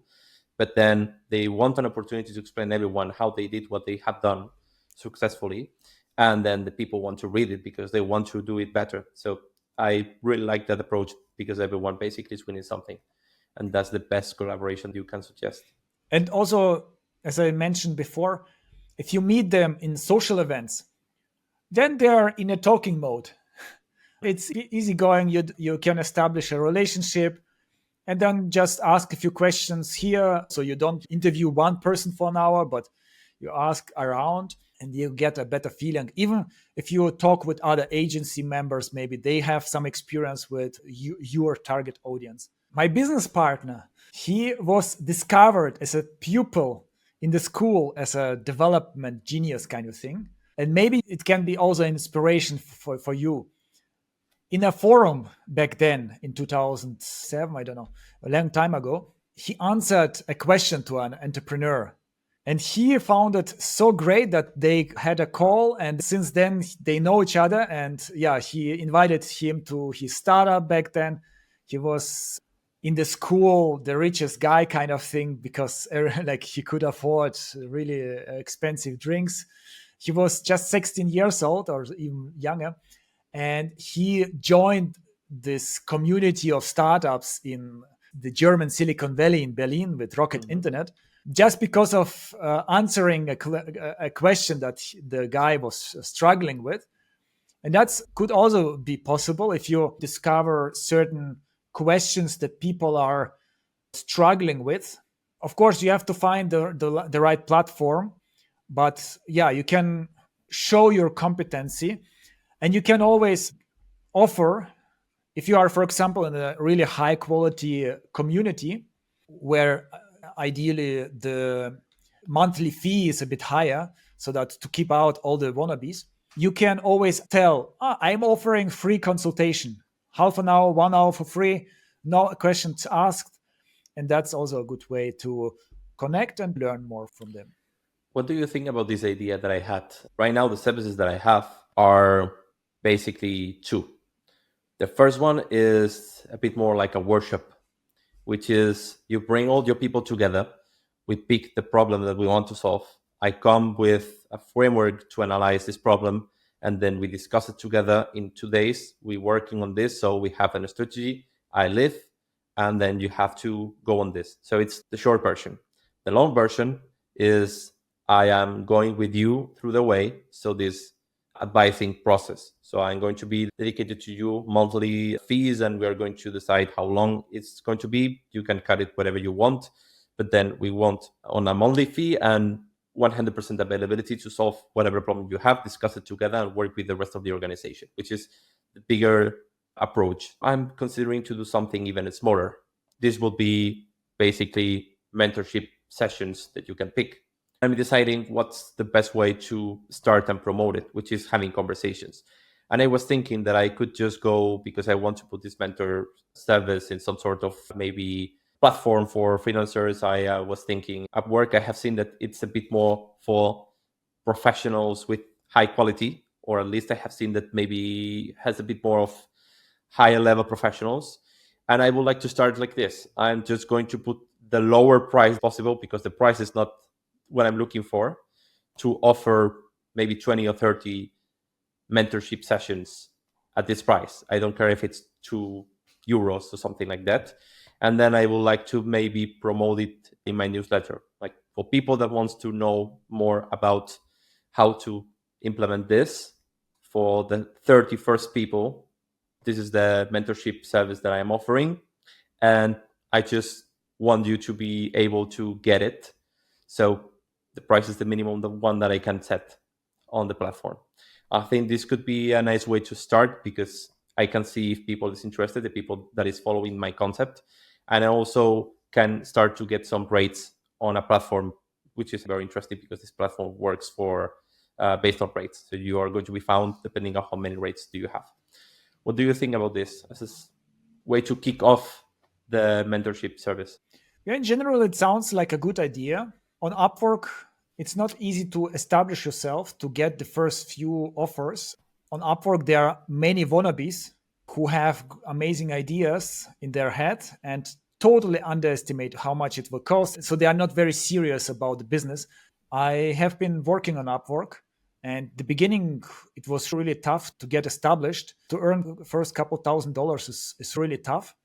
But then they want an opportunity to explain to everyone how they did what they have done successfully. And then the people want to read it because they want to do it better. So I really like that approach because everyone basically is winning something. And that's the best collaboration you can suggest. And also, as I mentioned before, if you meet them in social events, then they are in a talking mode. It's easygoing. You can establish a relationship and then just ask a few questions here. So you don't interview one person for an hour, but you ask around and you get a better feeling. Even if you talk with other agency members, maybe they have some experience with your target audience. My business partner, he was discovered as a pupil in the school as a development genius kind of thing. And maybe it can be also an inspiration for you. In a forum back then in 2007, I don't know, a long time ago, he answered a question to an entrepreneur. And he found it so great that they had a call. And since then, they know each other. And yeah, he invited him to his startup back then. He was in the school, the richest guy kind of thing, because like he could afford really expensive drinks. He was just 16 years old or even younger, and he joined this community of startups in the German Silicon Valley in Berlin with Rocket Mhm. Internet. just because of answering a question that the guy was struggling with. And that could also be possible if you discover certain questions that people are struggling with. Of course, you have to find the right platform, but yeah, you can show your competency, and you can always offer, if you are, for example, in a really high quality community where ideally the monthly fee is a bit higher, so that to keep out all the wannabes, you can always tell, I'm offering free consultation, half an hour, 1 hour for free, no questions asked. And that's also a good way to connect and learn more from them. What do you think about this idea that I had? Right now, the services that I have are basically two. The first one is a bit more like a workshop, which is you bring all your people together. We pick the problem that we want to solve. I come with a framework to analyze this problem, and then we discuss it together in 2 days. We're working on this, so we have a strategy. I live, and then you have to go on this. So it's the short version. The long version is I am going with you through the way. So this advising process. So I'm going to be dedicated to you monthly fees, and we are going to decide how long it's going to be. You can cut it whatever you want, but then we want on a monthly fee and 100% availability to solve whatever problem you have, discuss it together, and work with the rest of the organization, which is the bigger approach. I'm considering to do something even smaller. This will be basically mentorship sessions that you can pick. I'm deciding what's the best way to start and promote it, which is having conversations. And I was thinking that I could just go, because I want to put this mentor service in some sort of maybe platform for freelancers. I was thinking Upwork. I have seen that it's a bit more for professionals with high quality, or at least I have seen that maybe has a bit more of higher level professionals. And I would like to start like this. I'm just going to put the lower price possible, because the price is not what I'm looking for, to offer maybe 20 or 30 mentorship sessions at this price. I don't care if it's €2 or something like that. And then I would like to maybe promote it in my newsletter, like for people that wants to know more about how to implement this. For the 31st people, this is the mentorship service that I am offering. And I just want you to be able to get it. So the price is the minimum, the one that I can set on the platform. I think this could be a nice way to start, because I can see if people is interested, the people that is following my concept. And I also can start to get some rates on a platform, which is very interesting, because this platform works for based on rates. So you are going to be found depending on how many rates do you have. What do you think about this as a way to kick off the mentorship service? Yeah, in general, it sounds like a good idea. On Upwork, it's not easy to establish yourself to get the first few offers. On Upwork, there are many wannabes who have amazing ideas in their head and totally underestimate how much it will cost. So they are not very serious about the business. I have been working on Upwork, and the beginning, it was really tough to get established. To earn the first couple $1,000s is really tough.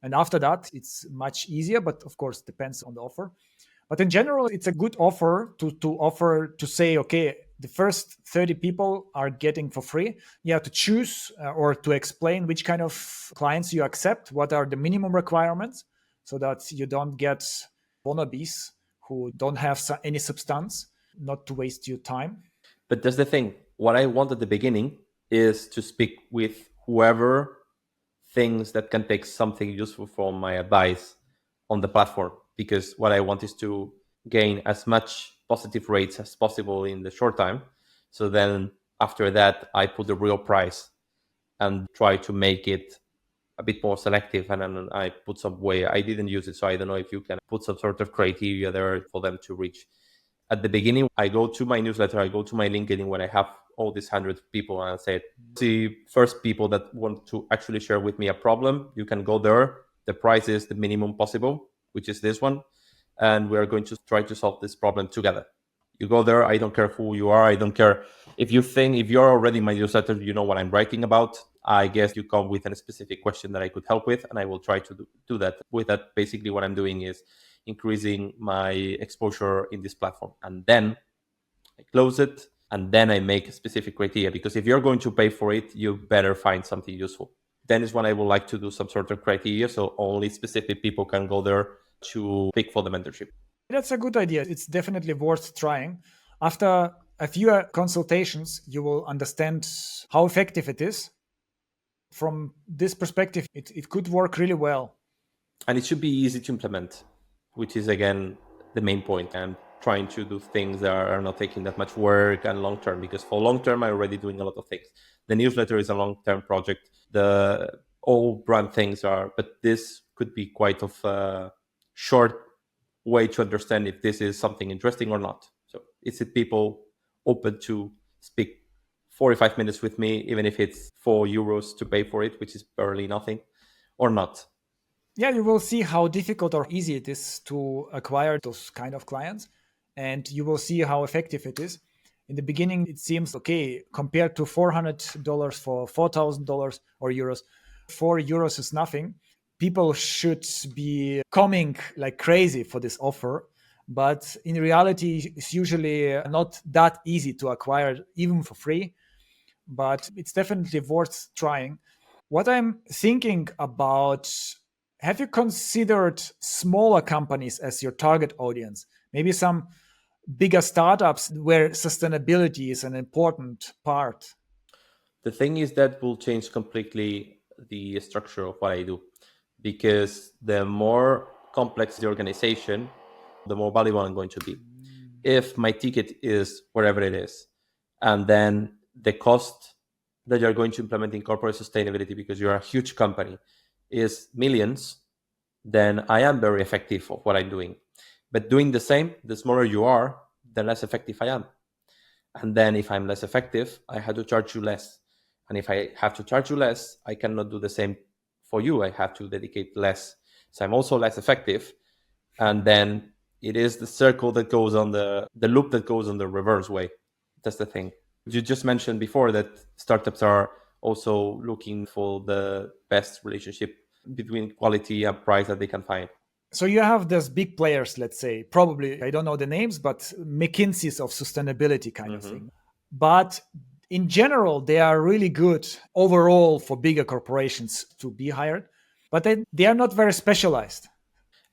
And after that, it's much easier, but of course, depends on the offer. But in general, it's a good offer to offer to say, okay, the first 30 people are getting for free. You have to choose or to explain which kind of clients you accept, what are the minimum requirements, so that you don't get wannabes who don't have any substance, not to waste your time. But that's the thing. What I want at the beginning is to speak with whoever thinks that can take something useful from my advice on the platform, because what I want is to gain as much positive rates as possible in the short time. So then after that, I put the real price and try to make it a bit more selective. And then I put some way, I didn't use it, so I don't know if you can put some sort of criteria there for them to reach. At the beginning, I go to my newsletter, I go to my LinkedIn when I have all these 100 people, and I say, the first people that want to actually share with me a problem, you can go there. The price is the minimum possible, which is this one. And we're going to try to solve this problem together. You go there. I don't care who you are. I don't care if you're already in my newsletter, you know what I'm writing about. I guess you come with a specific question that I could help with, and I will try to do that. With that, basically what I'm doing is increasing my exposure in this platform. And then I close it, and then I make specific criteria, because if you're going to pay for it, you better find something useful. Then is when I would like to do some sort of criteria, so only specific people can go there to pick for the mentorship. That's a good idea. It's definitely worth trying. After a few consultations, you will understand how effective it is. From this perspective, it could work really well. And it should be easy to implement, which is again the main point. I'm trying to do things that are not taking that much work and long term, because for long term I'm already doing a lot of things. The newsletter is a long term project. The all brand things are, but this could be quite of a short way to understand if this is something interesting or not. So is it people open to speak 45 minutes with me, even if it's €4 to pay for it, which is barely nothing, or not? Yeah, you will see how difficult or easy it is to acquire those kind of clients, and you will see how effective it is. In the beginning, it seems okay compared to $400 for $4,000 or euros. €4 is nothing. People should be coming like crazy for this offer, but in reality, it's usually not that easy to acquire, even for free. But it's definitely worth trying. What I'm thinking about, have you considered smaller companies as your target audience? Maybe some bigger startups where sustainability is an important part. The thing is that will change completely the structure of what I do, because the more complex the organization, the more valuable I'm going to be. If my ticket is wherever it is, and then the cost that you're going to implement in corporate sustainability, because you're a huge company, is millions, then I am very effective of what I'm doing. But doing the same, the smaller you are, the less effective I am. And then if I'm less effective, I have to charge you less. And if I have to charge you less, I cannot do the same for you. I have to dedicate less. So I'm also less effective. And then it is the circle that goes on the loop that goes on the reverse way. That's the thing. You just mentioned before that startups are also looking for the best relationship between quality and price that they can find. So you have those big players, let's say, probably, I don't know the names, but McKinsey's of sustainability kind of thing. But in general, they are really good overall for bigger corporations to be hired, but they are not very specialized.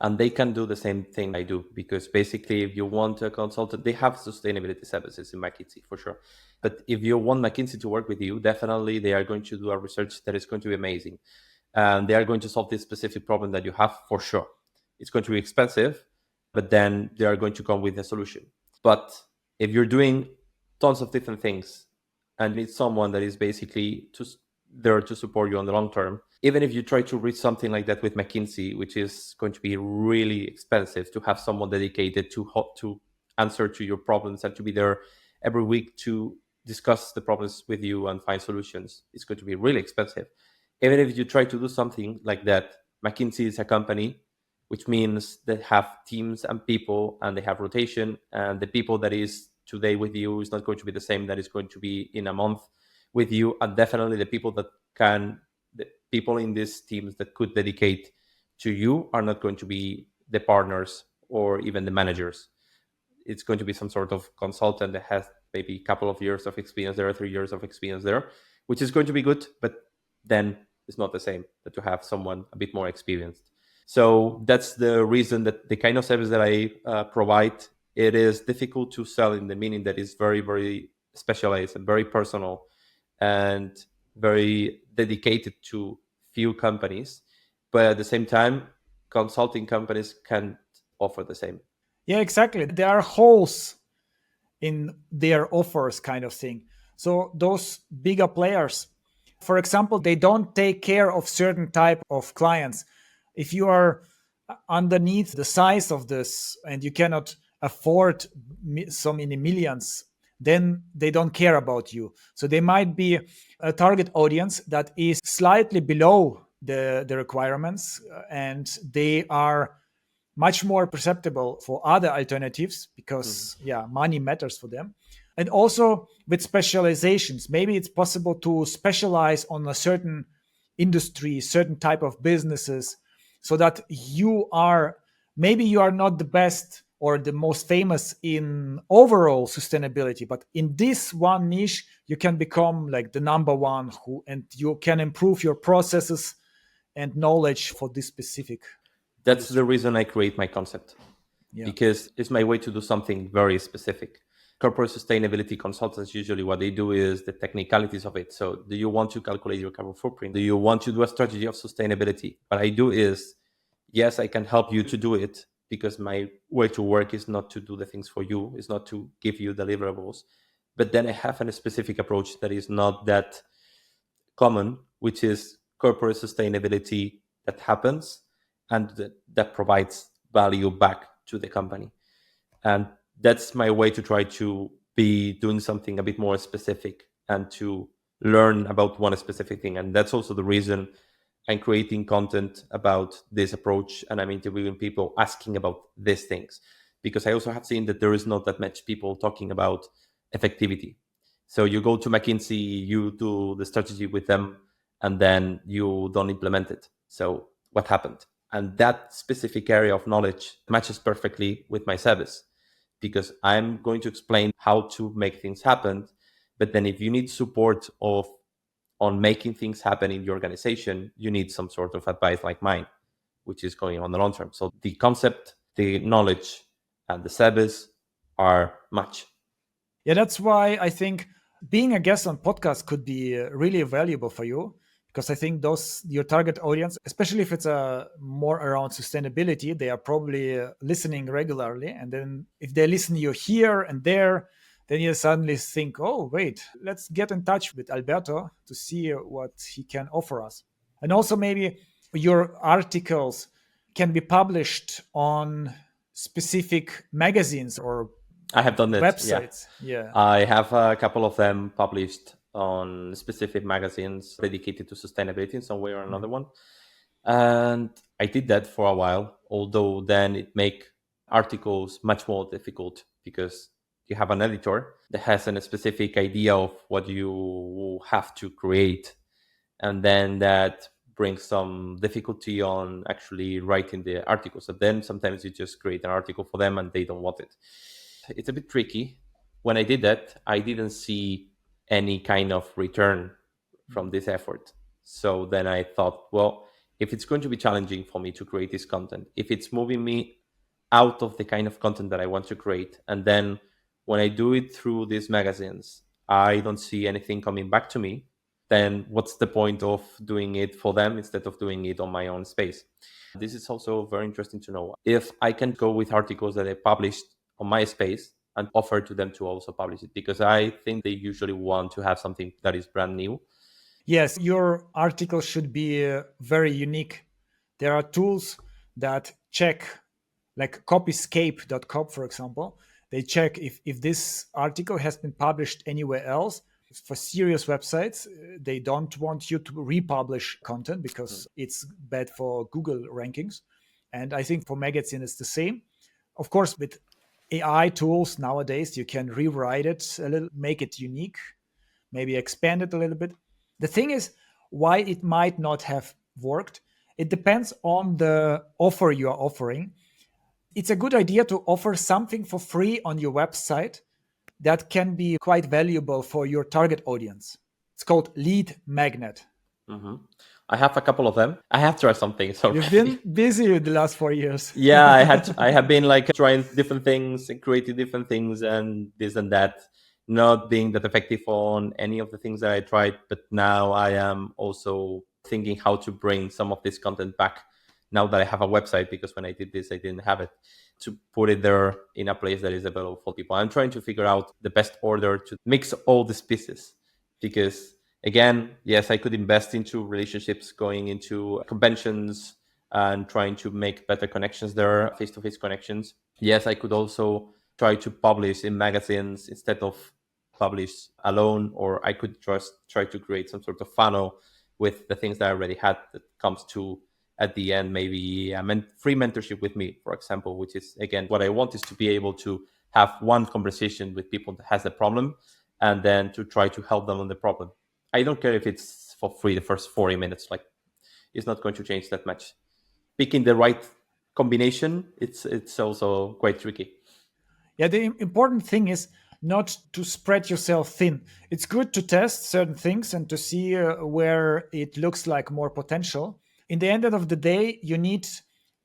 And they can do the same thing I do, because basically if you want a consultant, they have sustainability services in McKinsey for sure. But if you want McKinsey to work with you, definitely they are going to do a research that is going to be amazing. And they are going to solve this specific problem that you have for sure. It's going to be expensive, but then they are going to come with a solution. But if you're doing tons of different things and need someone that is basically there to support you on the long term, even if you try to reach something like that with McKinsey, which is going to be really expensive, to have someone dedicated to answer to your problems and to be there every week to discuss the problems with you and find solutions, it's going to be really expensive. Even if you try to do something like that, McKinsey is a company, which means they have teams and people, and they have rotation, and the people that is today with you is not going to be the same that is going to be in a month with you. And definitely the people in these teams that could dedicate to you are not going to be the partners or even the managers. It's going to be some sort of consultant that has maybe a couple of years of experience there, 3 years of experience there, which is going to be good, but then it's not the same that to have someone a bit more experienced. So that's the reason that the kind of service that I provide, it is difficult to sell, in the meaning that it's very, very specialized and very personal and very dedicated to few companies. But at the same time, consulting companies can't offer the same. Yeah, exactly. There are holes in their offers, kind of thing. So those bigger players, for example, they don't take care of certain type of clients. If you are underneath the size of this and you cannot afford so many millions, then they don't care about you. So they might be a target audience that is slightly below the requirements, and they are much more perceptible for other alternatives because money matters for them. And also with specializations, maybe it's possible to specialize on a certain industry, certain type of businesses, so that you are maybe you are not the best or the most famous in overall sustainability, but in this one niche you can become like the number one who, and you can improve your processes and knowledge for this specific That's the industry. reason I create my concept, Yeah. because it's my way to do something very specific. Corporate sustainability consultants, usually what they do is the technicalities of it. So do you want to calculate your carbon footprint? Do you want to do a strategy of sustainability? What I do is, yes, I can help you to do it, because my way to work is not to do the things for you, is not to give you deliverables. But then I have a specific approach that is not that common, which is corporate sustainability that happens and that provides value back to the company. And that's my way to try to be doing something a bit more specific and to learn about one specific thing. And that's also the reason I'm creating content about this approach, and I'm interviewing people asking about these things, because I also have seen that there is not that much people talking about effectivity. So you go to McKinsey, you do the strategy with them, and then you don't implement it. So what happened? And that specific area of knowledge matches perfectly with my service, because I'm going to explain how to make things happen. But then if you need support of on making things happen in the organization, you need some sort of advice like mine, which is going on the long term. So the concept, the knowledge, and the service are match. Yeah, that's why I think being a guest on podcast could be really valuable for you, because I think those your target audience, especially if it's more around sustainability, they are probably listening regularly, and then if they listen you here and there, then you suddenly think, oh wait, let's get in touch with Alberto to see what he can offer us. And also maybe your articles can be published on specific magazines or I have done it. Yeah. websites. Yeah. I have a couple of them published on specific magazines dedicated to sustainability in some way or another one. And I did that for a while, although then it make articles much more difficult, because you have an editor that has a specific idea of what you have to create, and then that brings some difficulty on actually writing the article. So then sometimes you just create an article for them and they don't want it. It's a bit tricky. When I did that, I didn't see any kind of return from this effort. So then I thought, well, if it's going to be challenging for me to create this content, if it's moving me out of the kind of content that I want to create, and then when I do it through these magazines, I don't see anything coming back to me, then what's the point of doing it for them instead of doing it on my own space? This is also very interesting to know. If I can go with articles that I published on my space and offer to them to also publish it, because I think they usually want to have something that is brand new. Yes, your article should be very unique. There are tools that check, like copyscape.com, for example. They check if this article has been published anywhere else. For serious websites, they don't want you to republish content because it's bad for Google rankings. And I think for magazine, it's the same. Of course, with AI tools nowadays, you can rewrite it a little, make it unique, maybe expand it a little bit. The thing is, why it might not have worked, it depends on the offer you are offering. It's a good idea to offer something for free on your website that can be quite valuable for your target audience. It's called lead magnet. Mm-hmm. I have a couple of them. I have tried some things You've already. been busy the last 4 years. Yeah, I have been like trying different things and creating different things and this and that, not being that effective on any of the things that I tried. But now I am also thinking how to bring some of this content back now that I have a website, because when I did this I didn't have it, to put it there in a place that is available for people. I'm trying to figure out the best order to mix all these pieces, because again, yes, I could invest into relationships, going into conventions and trying to make better connections there, face-to-face connections. Yes, I could also try to publish in magazines instead of publish alone, or I could just try to create some sort of funnel with the things that I already had that comes to at the end, maybe a free mentorship with me, for example, which is, again, what I want is to be able to have one conversation with people that has the problem and then to try to help them on the problem. I don't care if it's for free the first 40 minutes, like it's not going to change that much. Picking the right combination, it's also quite tricky. Yeah, the important thing is not to spread yourself thin. It's good to test certain things and to see where it looks like more potential. In the end of the day, you need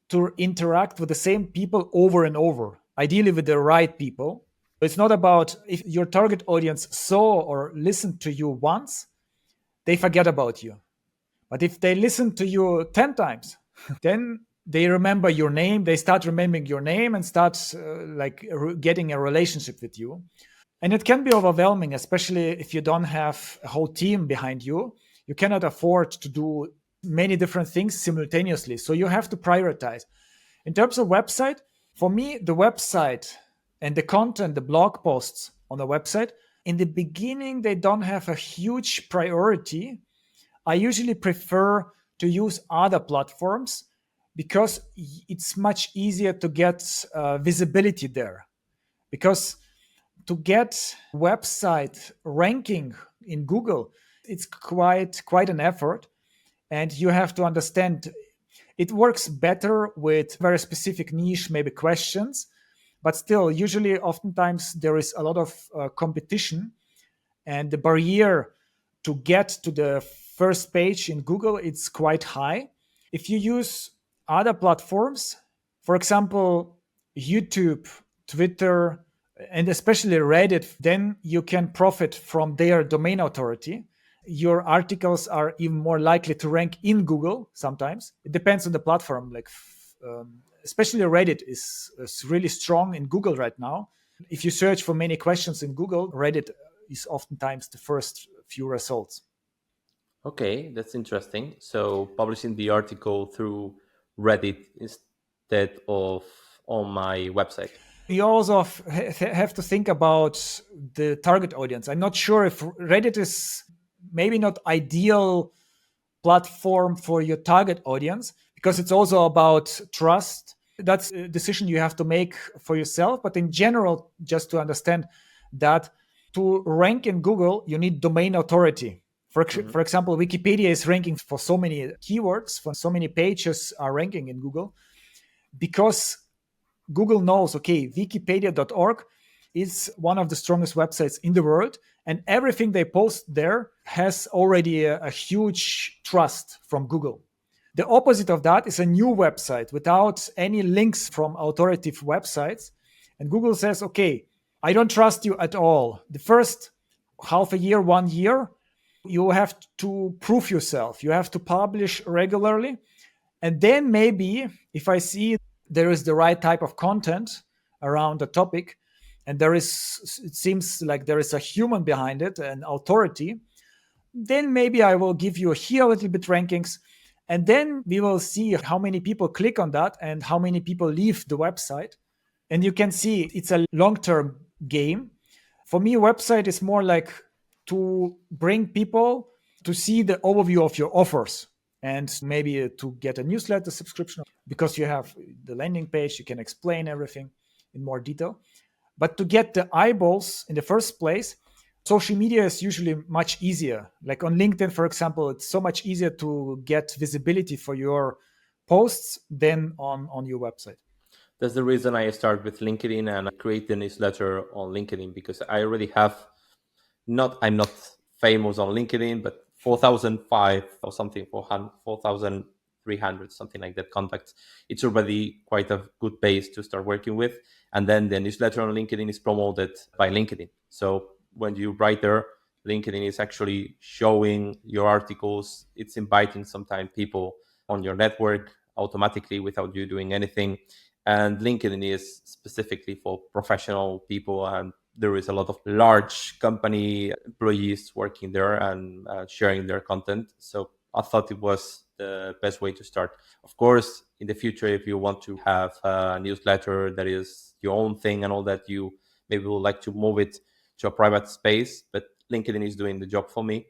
to interact with the same people over and over, ideally with the right people. It's not about if your target audience saw or listened to you once, they forget about you. But if they listen to you 10 times, then they remember your name, they start remembering your name and start getting a relationship with you. And it can be overwhelming, especially if you don't have a whole team behind you. You cannot afford to do many different things simultaneously. So you have to prioritize. In terms of website, for me, the website and the content, the blog posts on the website, in the beginning, they don't have a huge priority. I usually prefer to use other platforms because it's much easier to get visibility there. Because to get website ranking in Google, it's quite an effort, and you have to understand it works better with very specific niche, maybe questions, but still, usually, oftentimes there is a lot of competition, and the barrier to get to the first page in Google it's quite high. If you use other platforms, for example, YouTube, Twitter, and especially Reddit, then you can profit from their domain authority. Your articles are even more likely to rank in Google sometimes. It depends on the platform. Especially Reddit is really strong in Google right now. If you search for many questions in Google, Reddit is oftentimes the first few results. Okay, that's interesting. So publishing the article through Reddit instead of on my website. You also have to think about the target audience. I'm not sure if Reddit is maybe not ideal platform for your target audience because it's also about trust. That's a decision you have to make for yourself. But in general, just to understand that to rank in Google, you need domain authority. For example, Wikipedia is ranking for so many keywords, for so many pages are ranking in Google because Google knows, okay, wikipedia.org is one of the strongest websites in the world, and everything they post there has already a huge trust from Google. The opposite of that is a new website without any links from authoritative websites. And Google says, okay, I don't trust you at all. The first half a year, 1 year, you have to prove yourself. You have to publish regularly. And then maybe if I see there is the right type of content around the topic, and it seems like there is a human behind it, an authority, then maybe I will give you here a little bit rankings. And then we will see how many people click on that and how many people leave the website. And you can see it's a long-term game. For me, a website is more like to bring people to see the overview of your offers and maybe to get a newsletter subscription because you have the landing page, you can explain everything in more detail. But to get the eyeballs in the first place, social media is usually much easier. Like on LinkedIn, for example, it's so much easier to get visibility for your posts than on your website. That's the reason I start with LinkedIn and I create the newsletter on LinkedIn because I already have I'm not famous on LinkedIn, but 4,005 or something, 4,300, something like that contacts. It's already quite a good base to start working with. And then the newsletter on LinkedIn is promoted by LinkedIn. So when you write there, LinkedIn is actually showing your articles. It's inviting sometimes people on your network automatically without you doing anything. And LinkedIn is specifically for professional people, and there is a lot of large company employees working there and sharing their content. So I thought it was the best way to start. Of course, in the future, if you want to have a newsletter that is your own thing and all that, you maybe would like to move it to a private space, but LinkedIn is doing the job for me.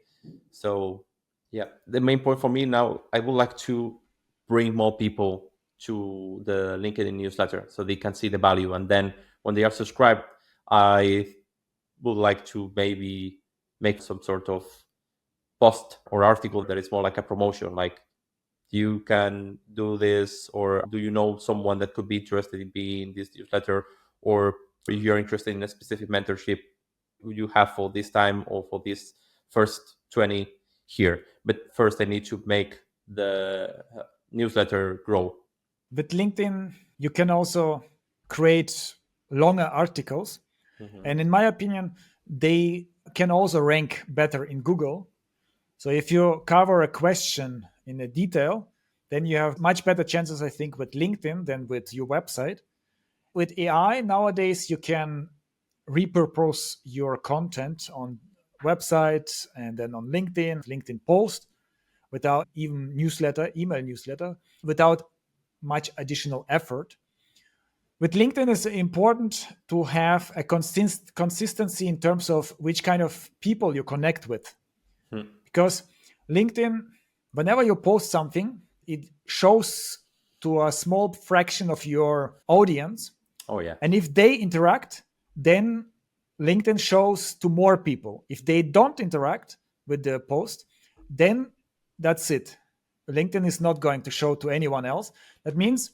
So yeah, the main point for me now, I would like to bring more people to the LinkedIn newsletter so they can see the value. And then when they are subscribed, I would like to maybe make some sort of post or article that is more like a promotion, like you can do this, or do you know someone that could be interested in being in this newsletter, or if you're interested in a specific mentorship you have for this time or for this first 20 here. But first I need to make the newsletter grow. With LinkedIn, you can also create longer articles. Mhm. And in my opinion, they can also rank better in Google. So if you cover a question in a detail, then you have much better chances, I think, with LinkedIn than with your website. With AI nowadays, you can repurpose your content on websites and then on LinkedIn post without even email newsletter, without much additional effort. With LinkedIn, it's important to have a consistency in terms of which kind of people you connect with. Hmm. Because LinkedIn, whenever you post something, it shows to a small fraction of your audience. Oh yeah. And if they interact, then LinkedIn shows to more people. If they don't interact with the post, then that's it. LinkedIn is not going to show to anyone else. That means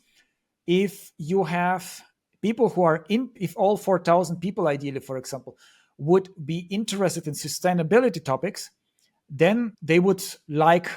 if you have people who are in, if all 4,000 people, ideally, for example, would be interested in sustainability topics, then they would like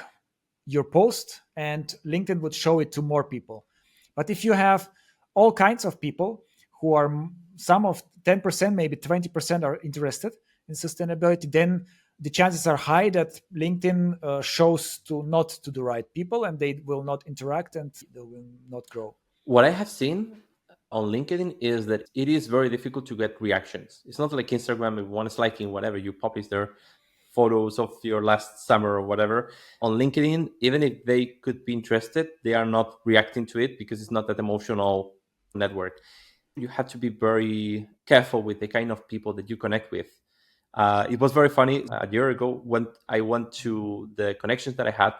your post and LinkedIn would show it to more people. But if you have all kinds of people who are some of 10%, maybe 20% are interested in sustainability, then the chances are high that LinkedIn shows to not to the right people and they will not interact and they will not grow. What I have seen on LinkedIn is that it is very difficult to get reactions. It's not like Instagram, if one is liking whatever you publish there, photos of your last summer or whatever. On LinkedIn, even if they could be interested, they are not reacting to it because it's not that emotional network. You have to be very careful with the kind of people that you connect with. It was very funny a year ago when I went to the connections that I had,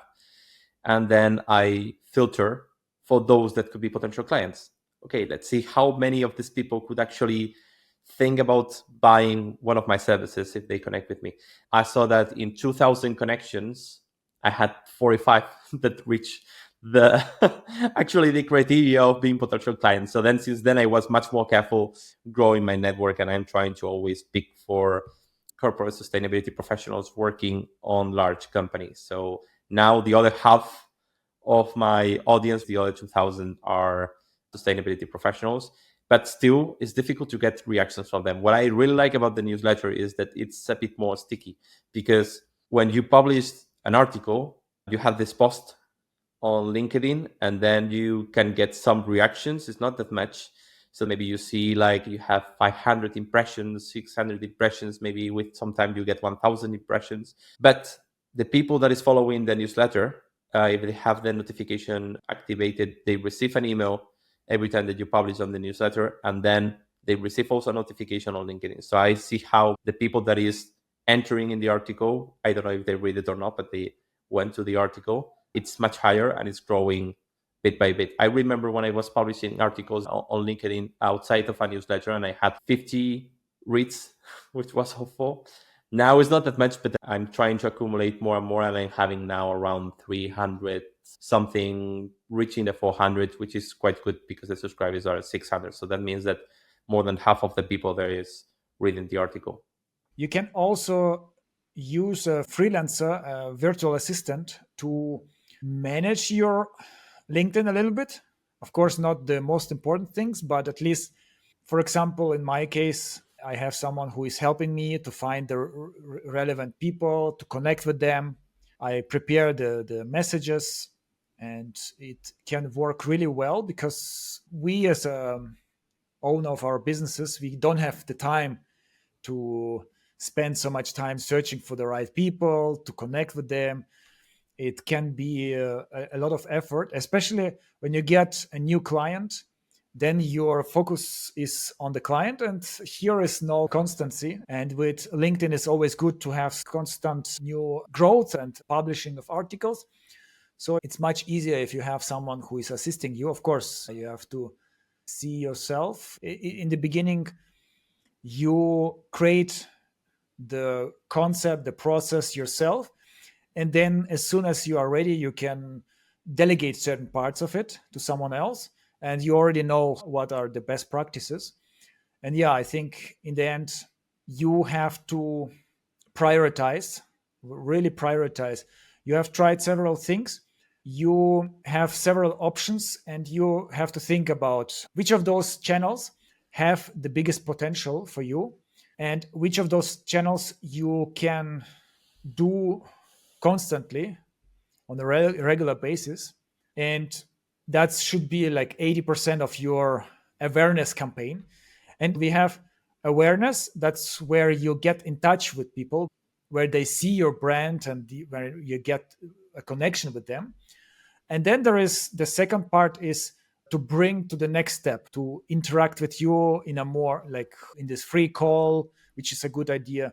and then I filter for those that could be potential clients. Okay, let's see how many of these people could actually think about buying one of my services if they connect with me. I saw that in 2000 connections, I had 45 that reached the actually the criteria of being potential clients. So then since then I was much more careful growing my network, and I'm trying to always pick for corporate sustainability professionals working on large companies. So now the other half of my audience, the other 2000, are sustainability professionals, but still it's difficult to get reactions from them. What I really like about the newsletter is that it's a bit more sticky, because when you publish an article, you have this post on LinkedIn and then you can get some reactions. It's not that much. So maybe you see like you have 500 impressions, 600 impressions, maybe with sometimes you get 1000 impressions. But the people that is following the newsletter, if they have the notification activated, they receive an email every time that you publish on the newsletter, and then they receive also a notification on LinkedIn. So I see how the people that is entering in the article, I don't know if they read it or not, but they went to the article, it's much higher and it's growing bit by bit. I remember when I was publishing articles on LinkedIn outside of a newsletter and I had 50 reads, which was hopeful. Now it's not that much, but I'm trying to accumulate more and more, and I'm having now around 300 something, reaching the 400, which is quite good because the subscribers are at 600. So that means that more than half of the people there is reading the article. You can also use a freelancer, a virtual assistant, to manage your LinkedIn a little bit. Of course, not the most important things, but at least, for example, in my case, I have someone who is helping me to find the relevant people, to connect with them. I prepare the messages, and it can work really well because we, as a owner of our businesses, we don't have the time to spend so much time searching for the right people, to connect with them. It can be a lot of effort, especially when you get a new client. Then your focus is on the client, and here is no constancy. And with LinkedIn, it's always good to have constant new growth and publishing of articles. So it's much easier if you have someone who is assisting you. Of course, you have to see yourself. In the beginning, you create the concept, the process yourself. And then as soon as you are ready, you can delegate certain parts of it to someone else, and you already know what are the best practices. And yeah, I think in the end, you have to prioritize, really prioritize. You have tried several things, you have several options, and you have to think about which of those channels have the biggest potential for you, and which of those channels you can do constantly on a regular basis. And that should be like 80% of your awareness campaign. And we have awareness, that's where you get in touch with people, where they see your brand and where you get a connection with them. And then there is the second part, is to bring to the next step, to interact with you in a more like in this free call, which is a good idea.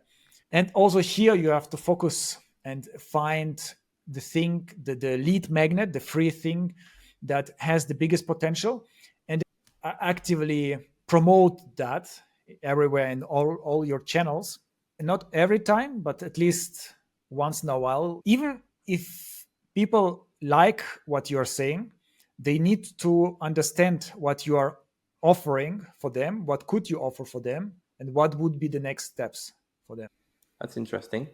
And also here you have to focus and find the thing, the lead magnet, the free thing that has the biggest potential, and actively promote that everywhere in all your channels. And not every time, but at least once in a while. Even if people like what you're saying, they need to understand what you are offering for them, what could you offer for them, and what would be the next steps for them. That's interesting.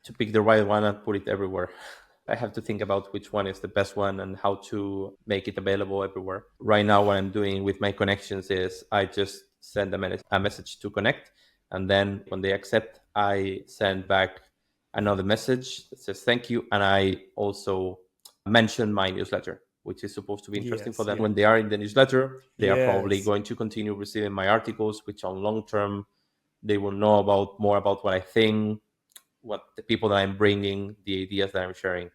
To pick the right one and put it everywhere. I have to think about which one is the best one and how to make it available everywhere. Right now, what I'm doing with my connections is I just send a message to connect. And then when they accept, I send back another message that says thank you. And I also mention my newsletter, which is supposed to be interesting for Yes, them. yeah. When they are in the newsletter, they are probably Yes. going to continue receiving my articles, which on long term, they will know about more about what I think, what the people that I'm bringing, the ideas that I'm sharing.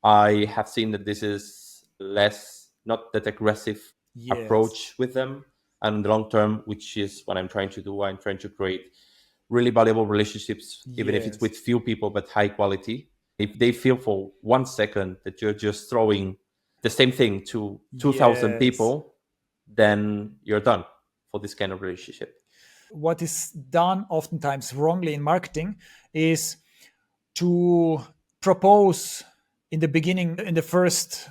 I have seen that this is less, not that aggressive Yes. approach with them. And in the long term, which is what I'm trying to do, I'm trying to create really valuable relationships, even if it's Yes. with few people, but high quality. If they feel for 1 second that you're just throwing the same thing to 2,000 Yes. people, then you're done for this kind of relationship. What is done oftentimes wrongly in marketing is to propose in the beginning, in the first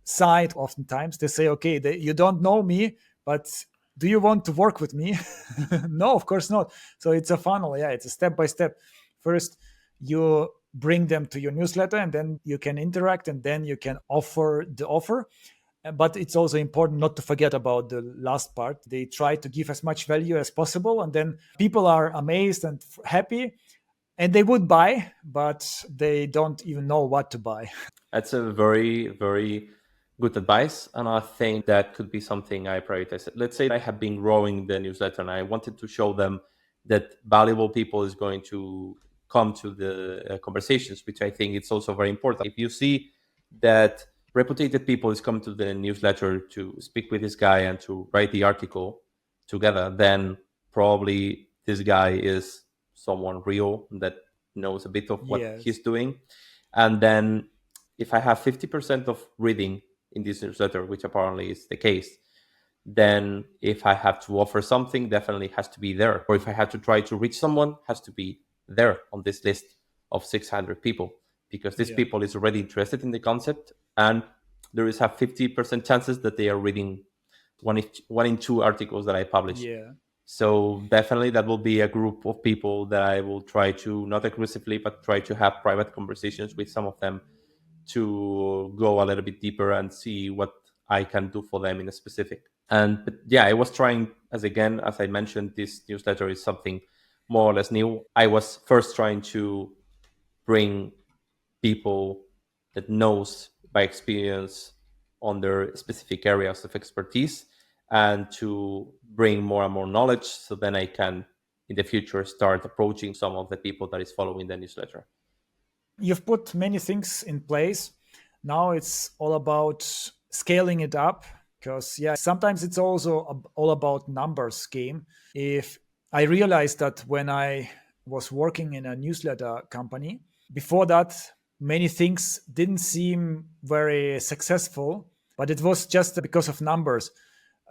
site. Oftentimes they say, okay, you don't know me, but do you want to work with me? No, of course not. So it's a funnel. Yeah, it's a step by step. First, you bring them to your newsletter, and then you can interact, and then you can offer the offer. But it's also important not to forget about the last part. They try to give as much value as possible, and then people are amazed and happy, and they would buy, but they don't even know what to buy. That's a very, very good advice. And I think that could be something I prioritize. Let's say I have been growing the newsletter and I wanted to show them that valuable people is going to come to the conversations, which I think it's also very important. If you see that reputed people is coming to the newsletter to speak with this guy and to write the article together, then probably this guy is someone real that knows a bit of what Yes. he's doing. And then if I have 50% of reading in this newsletter, which apparently is the case, then if I have to offer something, definitely has to be there. Or if I have to try to reach someone, has to be there on this list of 600 people, because these Yeah. people is already interested in the concept, and there is a 50% chances that they are reading one in two articles that I publish. Yeah. So definitely that will be a group of people that I will try to, not aggressively, but try to have private conversations with some of them to go a little bit deeper and see what I can do for them in a specific. And but yeah, I was trying, as again, as I mentioned, this newsletter is something more or less new. I was first trying to bring people that knows by experience on their specific areas of expertise, and to bring more and more knowledge, so then I can in the future start approaching some of the people that is following the newsletter. You've put many things in place. Now it's all about scaling it up, because yeah, sometimes it's also all about numbers game. If I realized that when I was working in a newsletter company, before that, many things didn't seem very successful, but it was just because of numbers,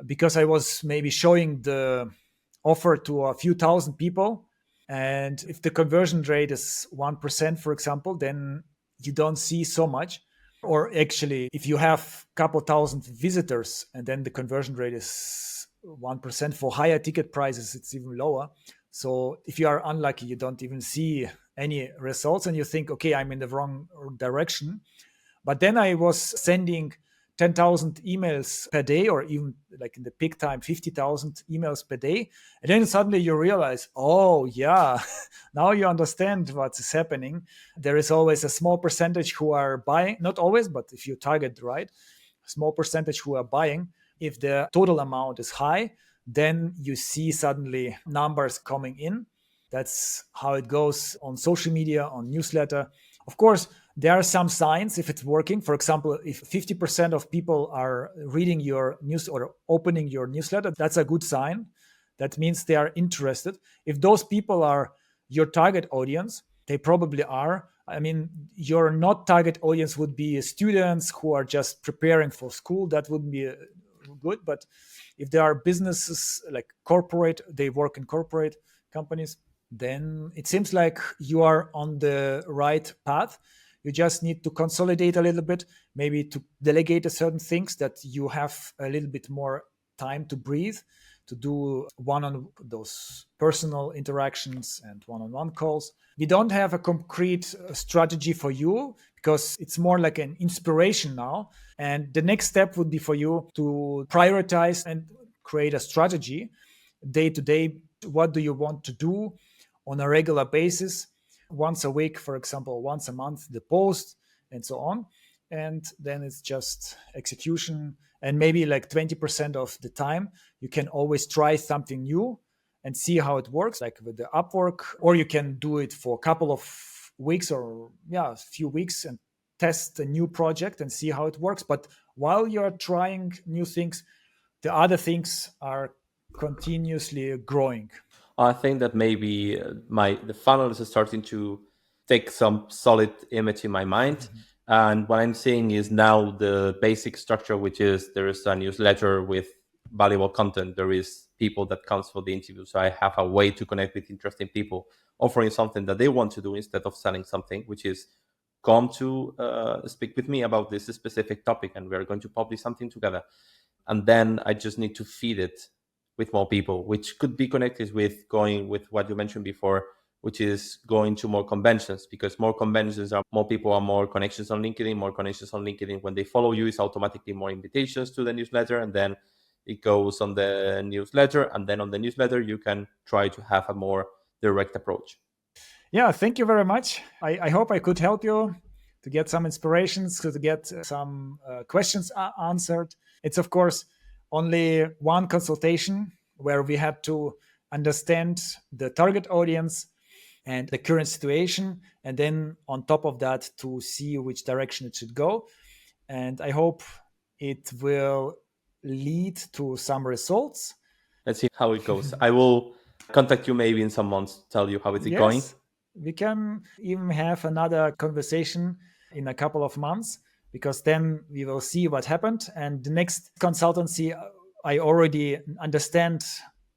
because I was maybe showing the offer to a few thousand people. And if the conversion rate is 1%, for example, then you don't see so much. Or actually, if you have a couple thousand visitors and then the conversion rate is 1% for higher ticket prices, it's even lower. So if you are unlucky, you don't even see any results and you think, okay, I'm in the wrong direction. But then I was sending 10,000 emails per day, or even like in the peak time, 50,000 emails per day. And then suddenly you realize, oh, yeah, now you understand what is happening. There is always a small percentage who are buying, not always, but if you target right, a small percentage who are buying. If the total amount is high, then you see suddenly numbers coming in. That's how it goes on social media, on newsletter. Of course, there are some signs if it's working. For example, if 50% of people are reading your news or opening your newsletter, that's a good sign. That means they are interested. If those people are your target audience, they probably are. I mean, your not target audience would be students who are just preparing for school. That wouldn't be good. But if there are businesses like corporate, they work in corporate companies, then it seems like you are on the right path. You just need to consolidate a little bit, maybe to delegate certain things that you have a little bit more time to breathe, to do one on those personal interactions and one-on-one calls. We don't have a concrete strategy for you because it's more like an inspiration now. And the next step would be for you to prioritize and create a strategy day to day. What do you want to do on a regular basis? Once a week, for example, once a month, the post, and so on. And then it's just execution. And maybe like 20% of the time, you can always try something new and see how it works, like with the Upwork, or you can do it for a couple of weeks or a few weeks and test a new project and see how it works. But while you're trying new things, the other things are continuously growing. I think that maybe the funnel is starting to take some solid image in my mind. And what I'm seeing is now the basic structure, which is there is a newsletter with valuable content. There is people that comes for the interview. So I have a way to connect with interesting people, offering something that they want to do instead of selling something, which is come to speak with me about this specific topic, and we're going to publish something together. And then I just need to feed it with more people, which could be connected with going with what you mentioned before, which is going to more conventions, because more conventions are more people, are more connections on LinkedIn. More connections on LinkedIn, when they follow you, is automatically more invitations to the newsletter, and then it goes on the newsletter, and then on the newsletter you can try to have a more direct approach. Yeah, thank you very much. I hope I could help you to get some inspirations, to get some questions answered. It's, of course, only one consultation where we had to understand the target audience and the current situation, and then on top of that, to see which direction it should go. And I hope it will lead to some results. Let's see how it goes. I will contact you maybe in some months, tell you how is it going. Yes, we can even have another conversation in a couple of months, because then we will see what happened. And the next consultancy, I already understand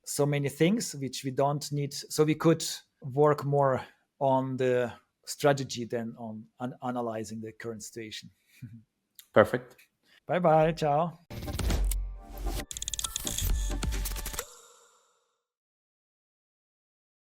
so many things which we don't need. So we could work more on the strategy than on analyzing the current situation. Perfect. Bye bye. Ciao.